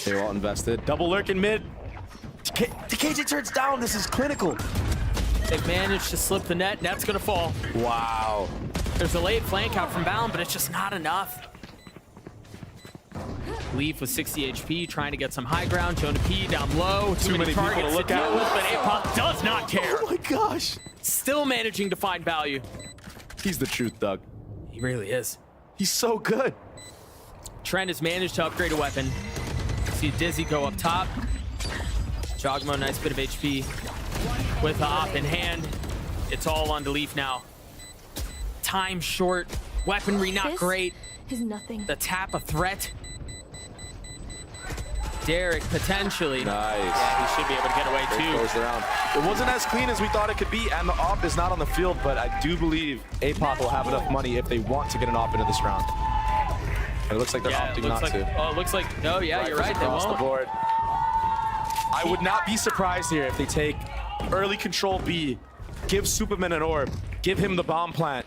they're all invested. Double lurk in mid. KJ turns down. This is clinical. They've managed to slip the net. Net's going to fall. Wow. There's a late flank out from Valen, but it's just not enough. Leaf with 60 HP, trying to get some high ground. Jonah P down low. Too many targets to look at. But Apop does not care. Oh my gosh. Still managing to find value. He's the truth, Doug. He really is. He's so good. Trent has managed to upgrade a weapon. See Dizzy go up top. Jogmo, nice bit of HP. With the op in hand, it's all on to Leaf now. Time short, weaponry not great. Is nothing. The tap a threat. Derek potentially. Nice. Yeah, he should be able to get away too. Close the round. It wasn't as clean as we thought it could be, and the op is not on the field, but I do believe Apop will have enough money if they want to get an op into this round. But it looks like they're opting not to. Oh, it looks like, no, yeah, you're right, they won't. The board. I would not be surprised here if they take early control B, give Superman an orb, give him the bomb plant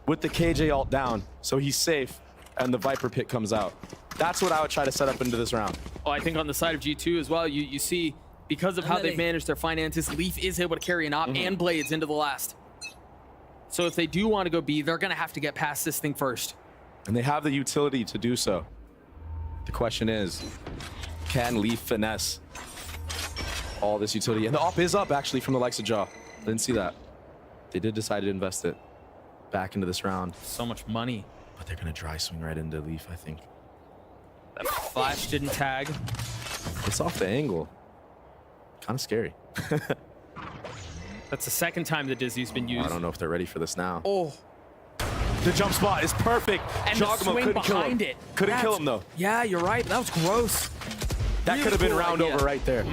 with the KJ ult down, so he's safe, and the Viper pit comes out. That's what I would try to set up into this round. Oh, I think on the side of G2 as well, you see, because of how they've managed their finances, Leaf is able to carry an op and Blades into the last. So if they do want to go B, they're going to have to get past this thing first. And they have the utility to do so. The question is, can Leaf finesse all this utility? And the op is up, actually, from the likes of Jaw. Didn't see that. They did decide to invest it back into this round. So much money. But they're going to dry swing right into Leaf, I think. That flash didn't tag. It's off the angle. Kind of scary. That's the second time the Dizzy's been used. I don't know if they're ready for this now. Oh. The jump spot is perfect. And the swing behind it. Couldn't kill him, though. Yeah, you're right. That was gross. That Really could have been cool round idea. over right there.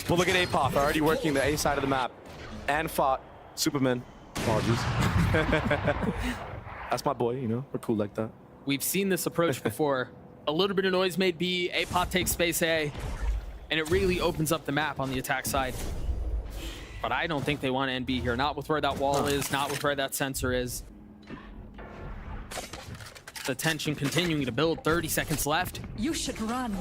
Well, look at Apoth already working the A side of the map. And fought Superman. Apologies. That's my boy, you know. We're cool like that. We've seen this approach before. A little bit of noise made B. Apoth takes space A. And it really opens up the map on the attack side. But I don't think they want to end B here. Not with where that wall is. Not with where that sensor is. The tension continuing to build. 30 seconds left. You should run.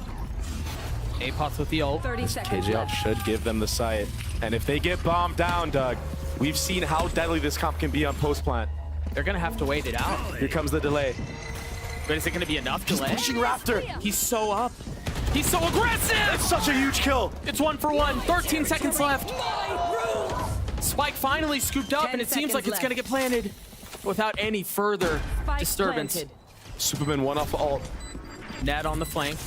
Apoth with the ult. 30 seconds KJ left. should give them the sight. And if they get bombed down, Doug, we've seen how deadly this comp can be on post plant. They're going to have to wait it out. Here comes the delay. But is it going to be enough delay? Pushing Raptor. He's so up. He's so aggressive. It's such a huge kill. It's 1 for 1. 13 seconds left. Spike finally scooped up, and it seems like it's going to get planted without any further disturbance. Planted. Superman one off ult. Ned on the flank.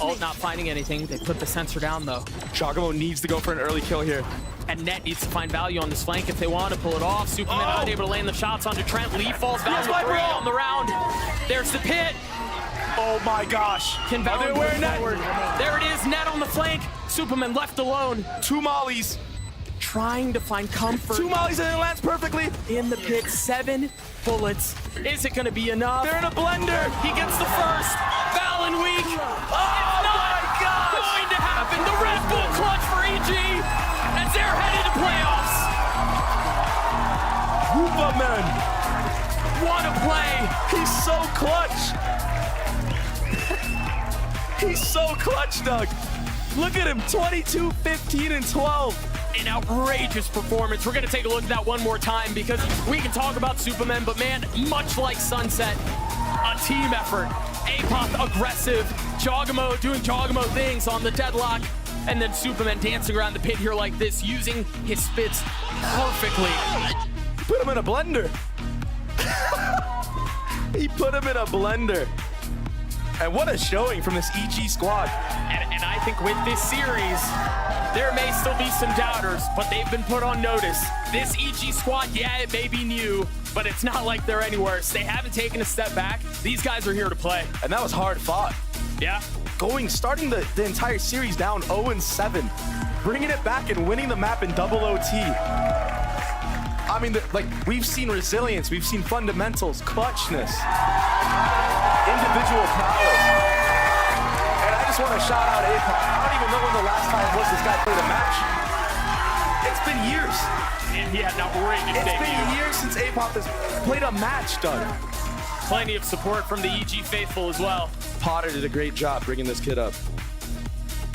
Ult not finding anything. They put the sensor down, though. Chagamo needs to go for an early kill here. And Net needs to find value on this flank if they want to pull it off. Superman unable to land the shots onto Trent. Lee falls value free on the round. There's the pit. Oh my gosh. Can Valorant move forward? There it is, Net on the flank. Superman left alone. 2 mollies. Trying to find comfort. 2 mollies and it lands perfectly. In the pit, 7 bullets. Is it going to be enough? They're in a blender. He gets the first. Valen weak. Oh my gosh. Going to happen. The Red Bull clutch for EG as they're headed to playoffs. Superman. What a play. He's so clutch. He's so clutch, Doug. Look at him, 22, 15, and 12. An outrageous performance. We're going to take a look at that one more time because we can talk about Superman, but man, much like Sunset, a team effort. Apoth aggressive, Jogamo doing Jogamo things on the deadlock, and then Superman dancing around the pit here like this, using his spits perfectly. Put him in a blender. He put him in a blender. And what a showing from this EG squad. And I think with this series, there may still be some doubters, but they've been put on notice. This EG squad, yeah, it may be new, but it's not like they're any worse. They haven't taken a step back. These guys are here to play. And that was hard fought. Yeah. Starting the entire series down 0-7, bringing it back and winning the map in double OT. I mean, we've seen resilience, we've seen fundamentals, clutchness, individual prowess. And I just want to shout out Apoth. I don't even know when the last time was this guy played a match. It's been years. And he had an outrageous debut. It's been years since Apoth has played a match, Doug. Plenty of support from the EG faithful as well. Potter did a great job bringing this kid up.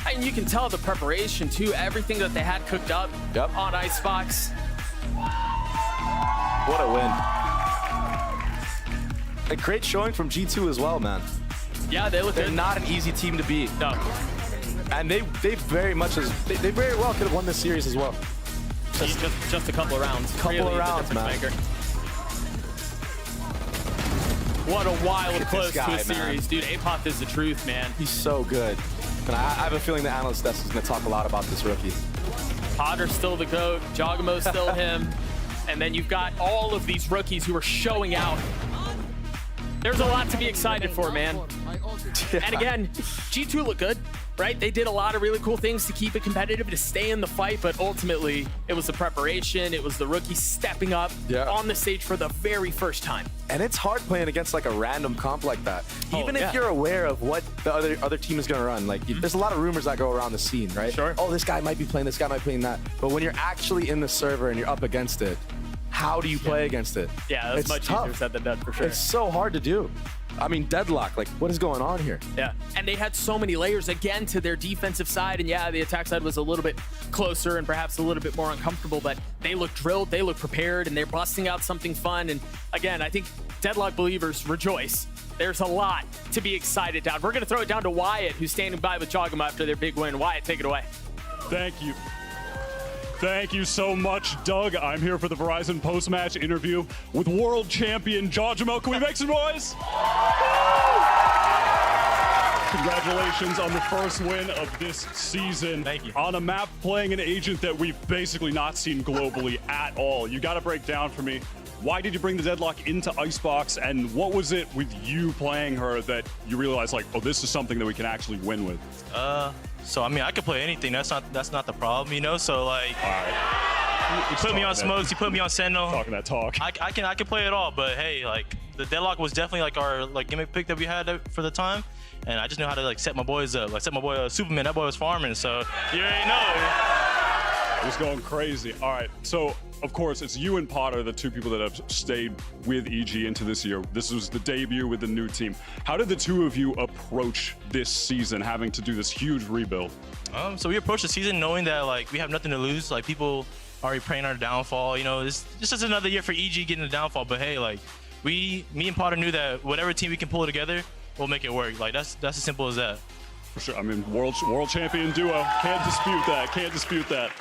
And you can tell the preparation too, everything that they had cooked up on Icebox. What a win. A great showing from G2 as well, man. Yeah, they look They're good. not an easy team to beat. No. And they very well could have won this series as well. Just a couple of rounds. Couple of rounds, man. Maker. What a wild close guy, to a series, dude. Apoth is the truth, man. He's so good. And I have a feeling the analyst desk is going to talk a lot about this rookie. Potter's still the GOAT. Jogamo's still him. And then you've got all of these rookies who are showing out. There's a lot to be excited for, man. Yeah. And again, G2 look good, right? They did a lot of really cool things to keep it competitive, to stay in the fight, but ultimately it was the preparation, it was the rookies stepping up on the stage for the very first time. And it's hard playing against like a random comp like that. Even if yeah. you're aware of what the other team is going to run, like there's a lot of rumors that go around the scene, right? Sure. Oh, this guy might be playing this, guy might be playing that. But when you're actually in the server and you're up against it, how do you play against it? Yeah, that's much easier said than done for sure. It's so hard to do. I mean, deadlock, like what is going on here? Yeah, and they had so many layers again to their defensive side, and yeah, the attack side was a little bit closer and perhaps a little bit more uncomfortable, but they look drilled, they look prepared, and they're busting out something fun. And again, I think Deadlock believers rejoice. There's a lot to be excited about. We're going to throw it down to Wyatt, who's standing by with Jogamo after their big win. Wyatt, take it away. Thank you. Thank you so much, Doug. I'm here for the Verizon post-match interview with world champion Jogamo. Can we make some noise? Congratulations on the first win of this season. Thank you. On a map playing an agent that we've basically not seen globally at all. You got to break down for me, why did you bring the Deadlock into Icebox, and what was it with you playing her that you realized, like, oh, this is something that we can actually win with? So I mean, I could play anything. That's not the problem, you know. So like, All right. you put me on smokes, you put me on Sentinel. Talking that talk. I can play it all. But hey, like the Deadlock was definitely like our gimmick pick that we had for the time, and I just know how to like set my boys up. Like set my boy Superman. That boy was farming, so you already know. It was going crazy. All right, so of course it's you and Potter, the two people that have stayed with EG into this year. This was the debut with the new team. How did the two of you approach this season, having to do this huge rebuild? So we approached the season knowing that like we have nothing to lose. Like people already praying our downfall. You know, this is another year for EG getting the downfall. But hey, like me and Potter knew that whatever team we can pull together, we'll make it work. Like that's as simple as that. For sure. I mean, world champion duo. Can't dispute that. Can't dispute that.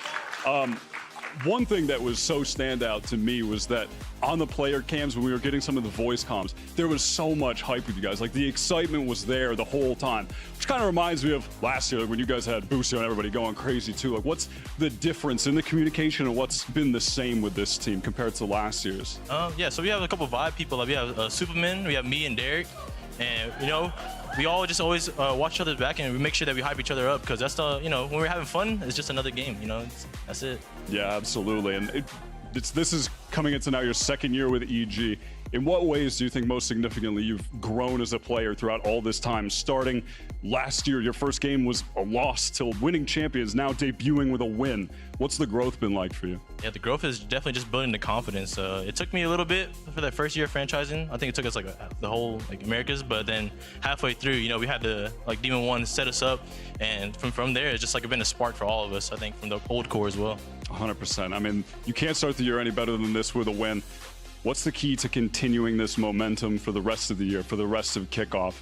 One thing that was so standout to me was that on the player cams, when we were getting some of the voice comms, there was so much hype with you guys. Like the excitement was there the whole time, which kind of reminds me of last year when you guys had Booster and everybody going crazy too. Like what's the difference in the communication and what's been the same with this team compared to last year's? Yeah, so we have a couple of vibe people. Like we have Superman, we have me and Derek, and you know, we all just always watch each other's back and we make sure that we hype each other up because that's the, you know, when we're having fun, it's just another game, you know, that's it. Yeah, absolutely. And this is coming into now your second year with EG. In what ways do you think most significantly you've grown as a player throughout all this time? Starting last year, your first game was a loss till winning champions, now debuting with a win. What's the growth been like for you? Yeah, the growth is definitely just building the confidence. It took me a little bit for that first year of franchising. I think it took us like the whole like Americas, but then halfway through, you know, we had the like Demon 1 set us up, and from there, it's just like been a spark for all of us. I think from the old core as well. 100%. I mean, you can't start the year any better than this with a win. What's the key to continuing this momentum for the rest of the year, for the rest of Kickoff?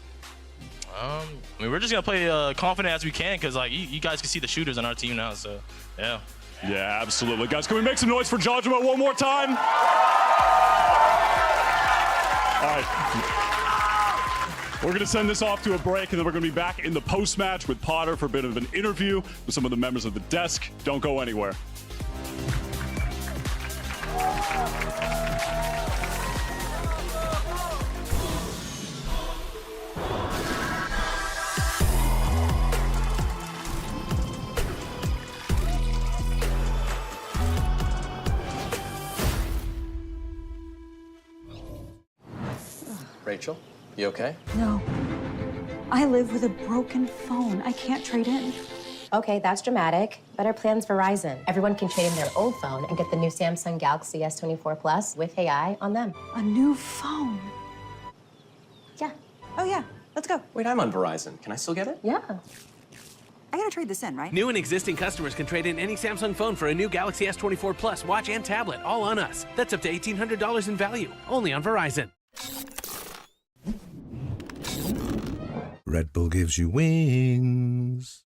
I mean, we're just gonna play confident as we can, because like you guys can see the shooters on our team now, so yeah. Yeah, absolutely. Guys, can we make some noise for Jajima one more time? All right. We're going to send this off to a break, and then we're going to be back in the post-match with Potter for a bit of an interview with some of the members of the desk. Don't go anywhere. Rachel, you okay? No. I live with a broken phone. I can't trade in. Okay, that's dramatic. Better plans Verizon. Everyone can trade in their old phone and get the new Samsung Galaxy S24 Plus with AI on them. A new phone? Yeah. Oh, yeah. Let's go. Wait, I'm on Verizon. Can I still get it? Yeah. I gotta trade this in, right? New and existing customers can trade in any Samsung phone for a new Galaxy S24 Plus watch and tablet, all on us. That's up to $1,800 in value, only on Verizon. Red Bull gives you wings.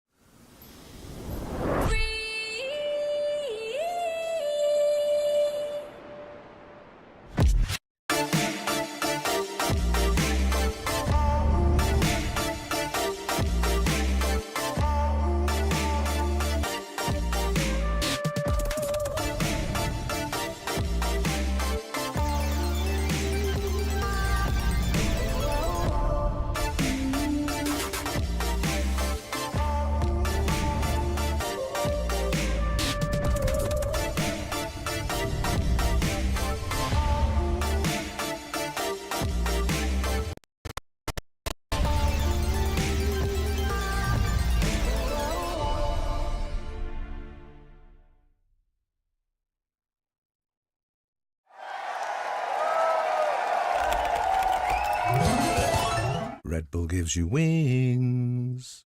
Red Bull gives you wings.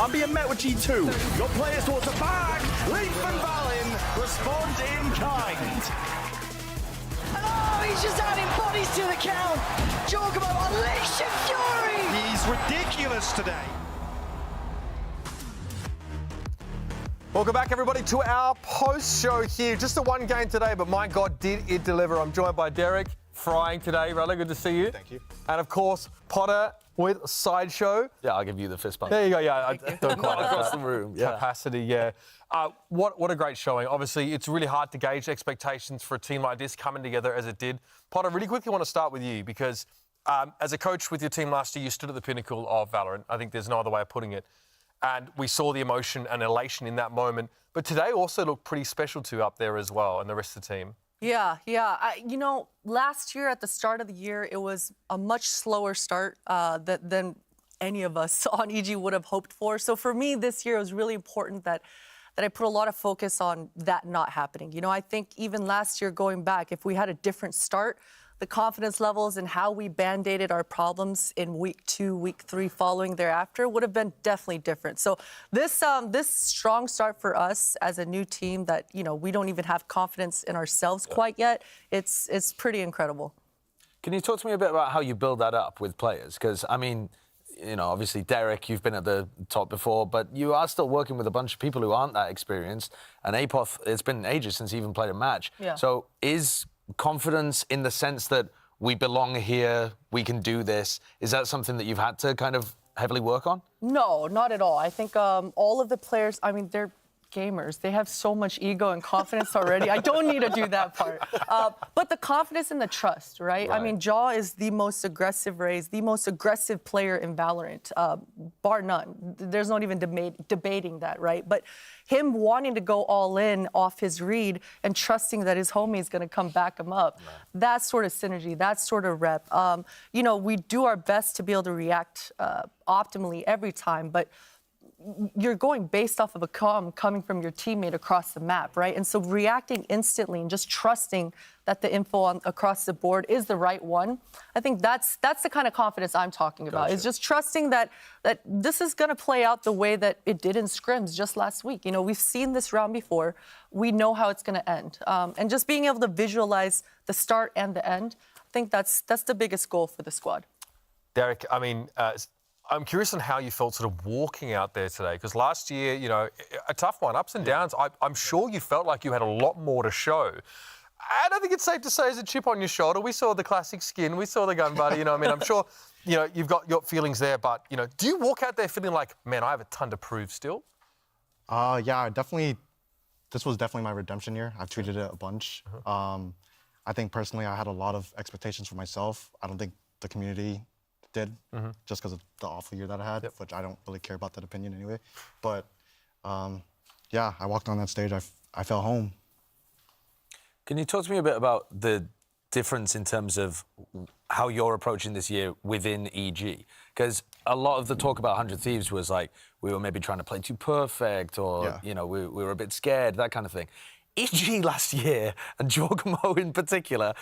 I'm being met with G2. Your players towards the back. Leaf and Valin respond in kind. Oh, he's just adding bodies to the count. Jorgamo unleashing fury. He's ridiculous today. Welcome back, everybody, to our post-show here. Just the one game today, but my God, did it deliver. I'm joined by Derek, frying today. Brother, good to see you. Thank you. And, of course, Potter with Sideshow. Yeah, I'll give you the fist bump. There you go, yeah. I don't quite Not have across that the room. Yeah. capacity, yeah. What a great showing. Obviously, it's really hard to gauge expectations for a team like this coming together as it did. Potter, really quickly want to start with you because as a coach with your team last year, you stood at the pinnacle of Valorant. I think there's no other way of putting it. And we saw the emotion and elation in that moment. But today also looked pretty special to up there as well and the rest of the team. Yeah. Last year at the start of the year, it was a much slower start than any of us on EG would have hoped for. So for me, this year, it was really important that I put a lot of focus on that not happening. I think even last year, going back, if we had a different start, the confidence levels and how we band-aided our problems in week 2, week 3 following thereafter would have been definitely different. So this strong start for us as a new team that, we don't even have confidence in ourselves quite yet, it's pretty incredible. Can you talk to me a bit about how you build that up with players? Because, obviously, Derek, you've been at the top before, but you are still working with a bunch of people who aren't that experienced. And Apoth, it's been ages since he even played a match. Yeah. So is confidence in the sense that we belong here, we can do this, is that something that you've had to kind of heavily work on? No, not at all. I think all of the players, they're gamers. They have so much ego and confidence already. I don't need to do that part. But the confidence and the trust, right? Jaw is the most aggressive Raze, the most aggressive player in Valorant, bar none. There's not even debating that, right? But him wanting to go all in off his read and trusting that his homie is going to come back him up, that sort of synergy, that sort of rep. We do our best to be able to react optimally every time, but you're going based off of a comm coming from your teammate across the map, right? And so reacting instantly and just trusting that the info across the board is the right one, I think that's the kind of confidence I'm talking about. Gotcha. Is just trusting that this is going to play out the way that it did in scrims just last week. We've seen this round before. We know how it's going to end. And just being able to visualize the start and the end, I think that's the biggest goal for the squad. Derek, I'm curious on how you felt sort of walking out there today, because last year, a tough one, ups and downs. I'm sure you felt like you had a lot more to show. And I think it's safe to say, as a chip on your shoulder, we saw the classic skin, we saw the gun buddy, I'm sure, you've got your feelings there, but, do you walk out there feeling like, man, I have a ton to prove still? Yeah, this was definitely my redemption year. I've treated it a bunch. I think personally, I had a lot of expectations for myself. I don't think the community did, just because of the awful year that I had, which I don't really care about that opinion anyway. But yeah, I walked on that stage, I felt home. Can you talk to me a bit about the difference in terms of how you're approaching this year within EG? Because a lot of the talk about 100 Thieves was like, we were maybe trying to play too perfect, or, we were a bit scared, that kind of thing. EG last year, and Jorgamo in particular,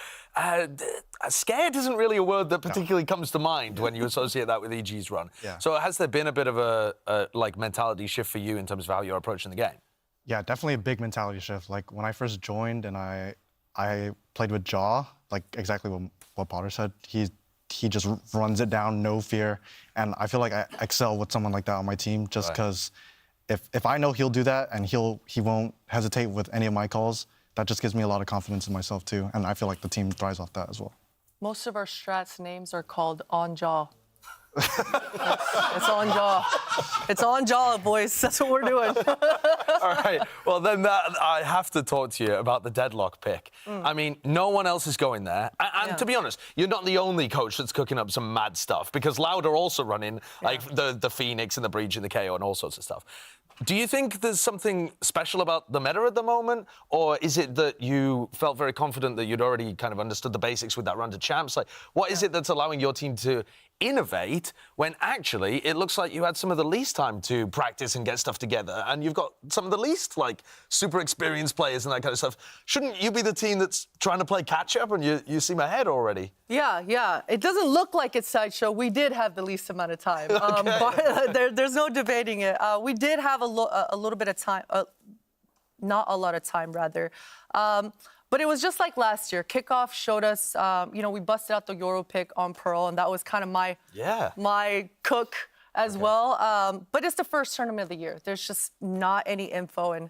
scared isn't really a word that particularly comes to mind when you associate that with EG's run. Yeah. So has there been a bit of a mentality shift for you in terms of how you're approaching the game? Yeah, definitely a big mentality shift. Like when I first joined and I played with Jaw, like exactly what Potter said, he just runs it down, no fear. And I feel like I excel with someone like that on my team just because if I know he'll do that and he won't hesitate with any of my calls, that just gives me a lot of confidence in myself too. And I feel like the team thrives off that as well. Most of our strats names are called on Jaw. It's on Jaw. It's on Jaw, boys. That's what we're doing. All right. Well, then I have to talk to you about the deadlock pick. No one else is going there. And to be honest, you're not the only coach that's cooking up some mad stuff, because Loud are also running like the Phoenix and the Breach and the KO and all sorts of stuff. Do you think there's something special about the meta at the moment? Or is it that you felt very confident that you'd already kind of understood the basics with that run to champs? Like, what is it that's allowing your team to innovate when actually it looks like you had some of the least time to practice and get stuff together, and you've got some of the least like super experienced players and that kind of stuff. Shouldn't you be the team that's trying to play catch up, and you seem ahead already? Yeah. It doesn't look like it's Sideshow. We did have the least amount of time. But there's no debating it. We did have a little bit of time, not a lot of time, rather. But it was just like last year. Kickoff showed us, we busted out the Euro pick on Pearl, and that was kind of my cook as well. But it's the first tournament of the year. There's just not any info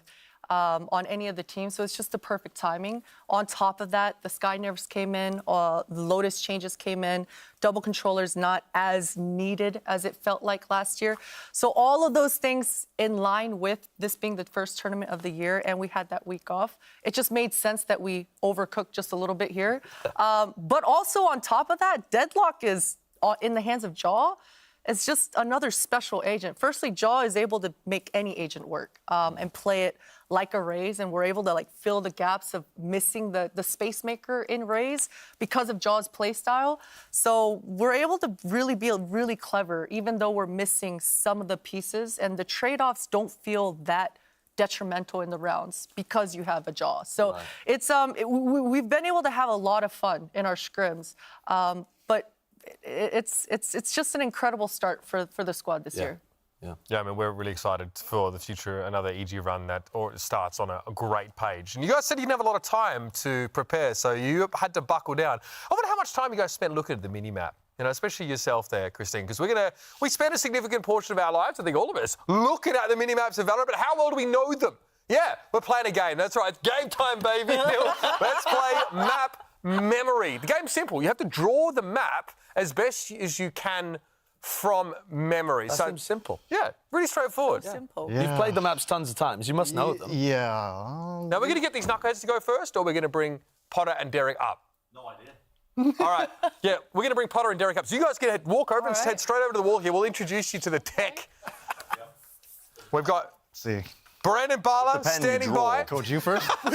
on any of the teams, so it's just the perfect timing. On top of that, the Sky Nerfs came in, the Lotus changes came in, double controllers not as needed as it felt like last year. So all of those things in line with this being the first tournament of the year, and we had that week off, it just made sense that we overcooked just a little bit here. But also on top of that, Deadlock is in the hands of Jaw. It's just another special agent. Firstly, Jaw is able to make any agent work and play it like a Raze, and we're able to like fill the gaps of missing the space maker in Raze because of Jaw's playstyle. So we're able to really be really clever, even though we're missing some of the pieces, and the trade-offs don't feel that detrimental in the rounds because you have a Jaw. So it's we've been able to have a lot of fun in our scrims, but it's just an incredible start for the squad this year. Yeah, I mean, we're really excited for the future, another EG run that starts on a great page. And you guys said you didn't have a lot of time to prepare, so you had to buckle down. I wonder how much time you guys spent looking at the mini-map, especially yourself there, Christine, because we spend a significant portion of our lives, I think all of us, looking at the mini-maps of VALORANT, but how well do we know them? Yeah, we're playing a game, that's right, game time, baby. Let's play map memory. The game's simple, you have to draw the map as best as you can from memory. That seems simple. Yeah, really straightforward. Simple. You've played the maps tons of times. You must know them. Yeah. Now, we're going to get these knuckleheads to go first, or we're going to bring Potter and Derek up? No idea. All right. Yeah, we're going to bring Potter and Derek up. So you guys can walk over and head straight over to the wall here. We'll introduce you to the tech. We've got... See. Brandon Bala standing by. Coach, you first? Then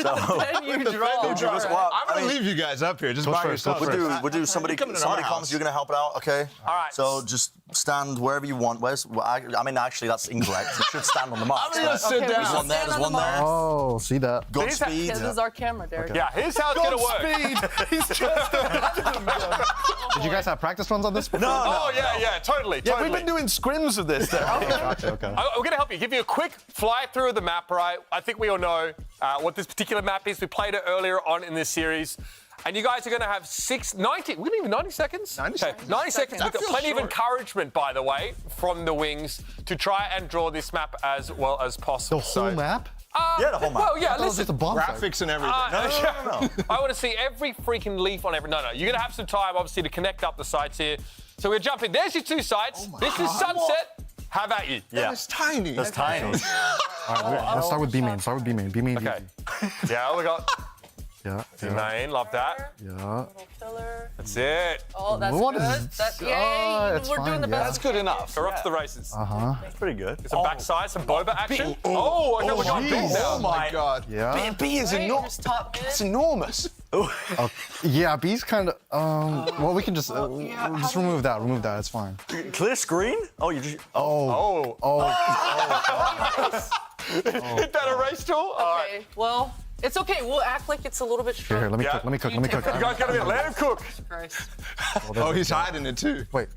you draw. I'm going to leave you guys up here. Just by yourself. We'll do somebody comes, you're going to help it out, okay? All right. So just stand wherever you want. Actually, that's incorrect. You should stand on the mark. I'm going to sit down. There's one there, there's one there. Oh, see that. Godspeed. This is our camera, Derek. Okay. Yeah, here's how it's going to work. He's just Did you guys have practice runs on this? No. Oh, yeah, totally. Yeah, we've been doing scrims of this. Okay. We're going to help you. Give you a quick fly through of the map, right? I think we all know what this particular map is. We played it earlier on in this series. And you guys are going to have 90 seconds? 90 seconds. 90 seconds with plenty of encouragement, by the way, from the wings to try and draw this map as well as possible. The whole map? Yeah, the whole map. Well, yeah, listen. The graphics and everything. No. I want to see every freaking leaf on every... No. You're going to have some time, obviously, to connect up the sites here. So we're jumping. There's your two sites. This is Sunset. How about you? Yeah. That's tiny. That's tiny. All right, let's start with B main. B main. Okay. Yeah, we got... Yeah. B main, love that. Yeah. That's it. Oh, that's What good. is- Yay, it's we're fine, doing the best. That's good enough. We're up to the races. That's pretty good. Some backside, some boba action. Oh, okay, we got B now. Oh my God. Yeah. B is enormous. It's enormous. Yeah, B's kind of. Well, we can just remove that. Remove that. It's fine. Clear screen? Oh, you just. Oh. Hit that erase tool. All right. Okay, well, it's okay. We'll act like it's a little bit Here, strong. let me cook. You guys gotta be let him cook. Christ. Oh, he's hiding it too. Wait.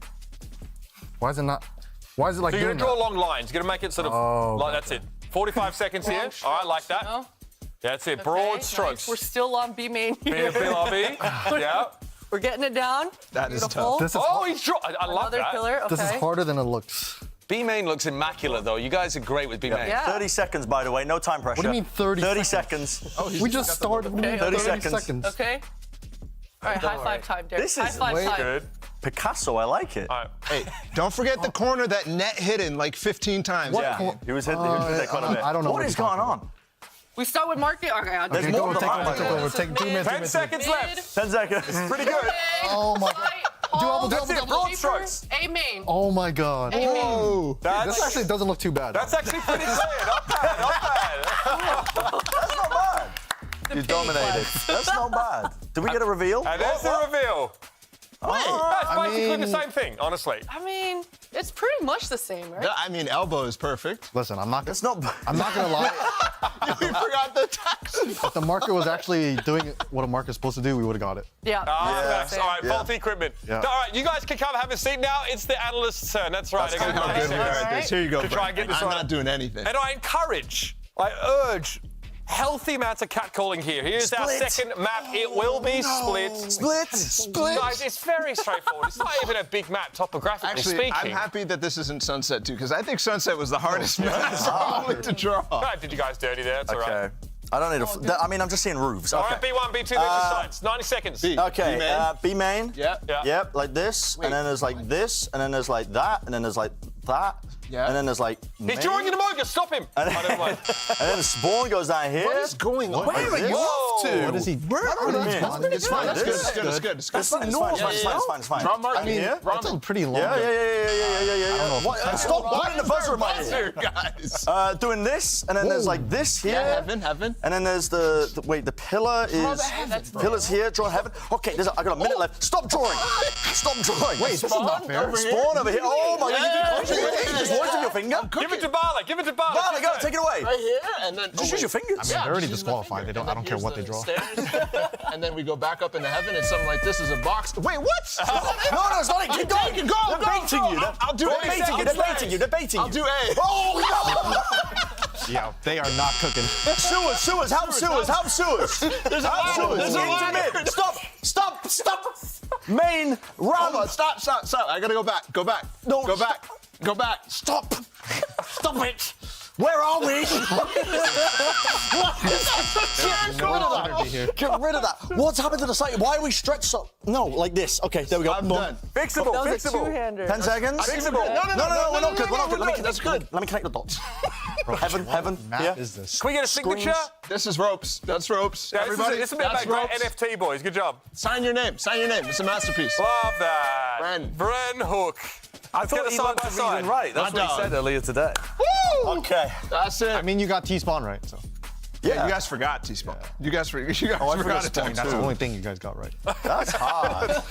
Why is it not? Why is it like So you're doing gonna draw that? long lines. You're gonna make it sort of like that's it. 45 seconds here. All right, like that. No? That's it. Broad Okay, strokes. nice. We're still on B main. BLB. Yeah. We're getting it down. That is Beautiful. tough. This is Oh, he's draw. I love Another that. pillar. Okay. This is harder than it looks. B main looks immaculate, though. You guys are great with B main. Yeah. 30 seconds, by the way. No time pressure. What do you mean 30 30 seconds? seconds. We just started. Okay, 30 okay. seconds. Okay. All right, high five time, Derek. This High is five time. Good. Picasso, I like it. All right. Hey, don't forget the corner that net hit in like 15 times. Yeah, he was hitting there quite a bit. I don't know What what is you're going talking on? We start with market. Okay, I'll There's do more it. than that. Take over. Take 2 minutes. 10 seconds left. 10 seconds. Pretty good. Oh my God. Double. That's it. Broad strokes. A main. Oh my God. Whoa. This actually doesn't look too bad. That's actually pretty clear. Not bad. Not bad. That's not bad. You dominated. That's not bad. Did we get a reveal? And there's the reveal. That's basically the same thing, honestly. I mean, it's pretty much the same, right? I mean, elbow is perfect. Listen, I'm not gonna lie. We forgot the tax. If the marker was actually doing what a marker is supposed to do, we would have got it. Yeah. All right, faulty equipment. Yeah. All right, you guys can come have a seat now. It's the analyst's turn. That's right. That's how good we are at this. Here you go, To try and get this I'm right. not doing anything. And I encourage, I urge, healthy amounts of catcalling here. Here's our second map. It will be split. Split. Guys, it's very straightforward. It's not even a big map, topographically Actually, speaking. I'm happy that this isn't Sunset, too, because I think Sunset was the hardest match probably to draw. I did you guys dirty there. That's all right. I don't need I mean, I'm just seeing roofs. All Okay. right, B1, B2, there's your sides. 90 seconds. Okay, B main. Yeah. Yep, like this, and then there's like this, and then there's like that, and then there's like that, and then there's like. He's drawing in the moga. Stop him. And then Spawn goes down here. What is going on? Where are you off to? What is he? It's fine. It's good. It's fine. Draw mark. I mean, that's a pretty long. Yeah. What? Stop putting the buzzer in my ear, guys. Doing this, and then there's like this here. Yeah, heaven. And then there's the pillar is. Pillar's here. Draw heaven. Okay, I got a minute left. Stop drawing. Stop drawing. Wait, this is not fair. Spawn over here. Oh my God! You just pointed your finger. Give it to Bala. Give it to Bala. Bala, go. Take it away. Right here, and then just use your fingers. I mean, they're already disqualified. I don't care what they draw. And then we go back up into heaven, and something like this is a box. Wait, what? No, it's not it. Keep going. They're baiting you. I'll do A. They're baiting you. I'll do A. Oh no! Yeah, they are not cooking. Sewers, help sewers. There's a mid. Stop. Main, run. Hold on, stop. I gotta go back. No. Go back. Stop it. Where are we? Get rid of that. What's happened to the site? Why are we stretched so? No, like this. Okay, there we go. I'm done. Fixable. 10 seconds. Fixable. No, we're not good. That's good. Let me connect the dots. Heaven. Map is this? Can we get a signature? This is ropes. That's ropes. Yeah, Everybody, this is a bit about great NFT, boys. Good job. Sign your name. It's a masterpiece. Love that. Bren Hook. I thought he learned to read and write. That's what he said earlier today. Woo! Okay. That's it. I mean, you got T-Spawn right, so. Yeah, you guys forgot T-Spawn. You guys forgot T-Spawn. That's the only thing you guys got right. That's hard.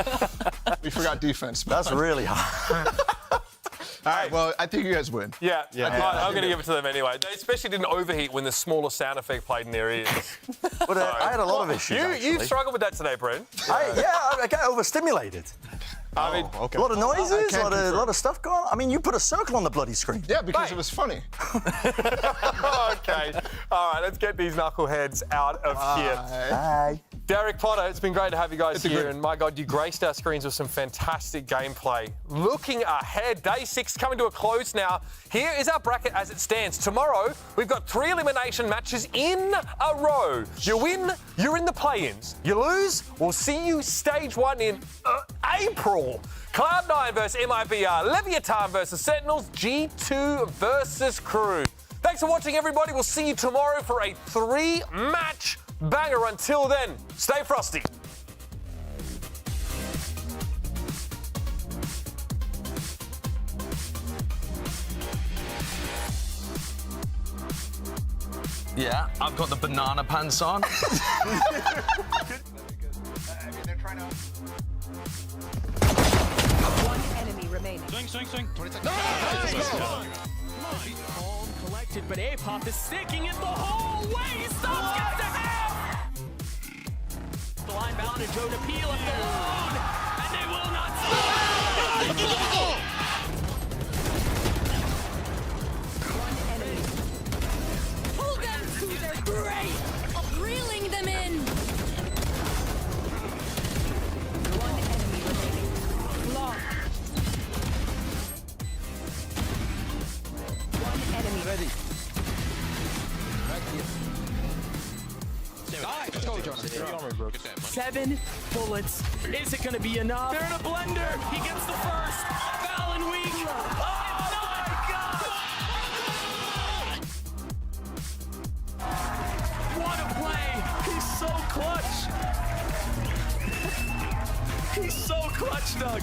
We forgot defense. That's really hard. All right, well, I think you guys win. Yeah. I'm going to give it to them anyway. They especially didn't overheat when the smaller sound effect played in their ears. But I had a lot of issues, You struggled with that today, Bren. I get overstimulated. I mean, a lot of noises, a lot of stuff going on. I mean, you put a circle on the bloody screen. Yeah, because it was funny. Okay. All right, let's get these knuckleheads out of here. Bye. Derek Potter, it's been great to have you guys here. And my God, you graced our screens with some fantastic gameplay. Looking ahead, day 6 coming to a close now. Here is our bracket as it stands. Tomorrow, we've got 3 elimination matches in a row. You win, you're in the play-ins. You lose, we'll see you stage 1 in April. Cloud9 versus MIBR, Leviathan versus Sentinels, G2 versus Crew. Thanks for watching, everybody. We'll see you tomorrow for a 3-match banger. Until then, stay frosty. Yeah, I've got the banana pants on. One enemy remaining. Swing. 20 seconds. Calm, collected, but Apop is sticking it the whole way. He stops, gets to half. The line bound to Joe DePee left alone, and they will not stop. One enemy. Pull them to their grave, reeling them in. One enemy remaining. Locked. One enemy ready. 7 bullets. Is it going to be enough? They're in a blender. He gets the first. Valen weak. Oh my God! What a play! He's so clutch. He's so clutch, Doug.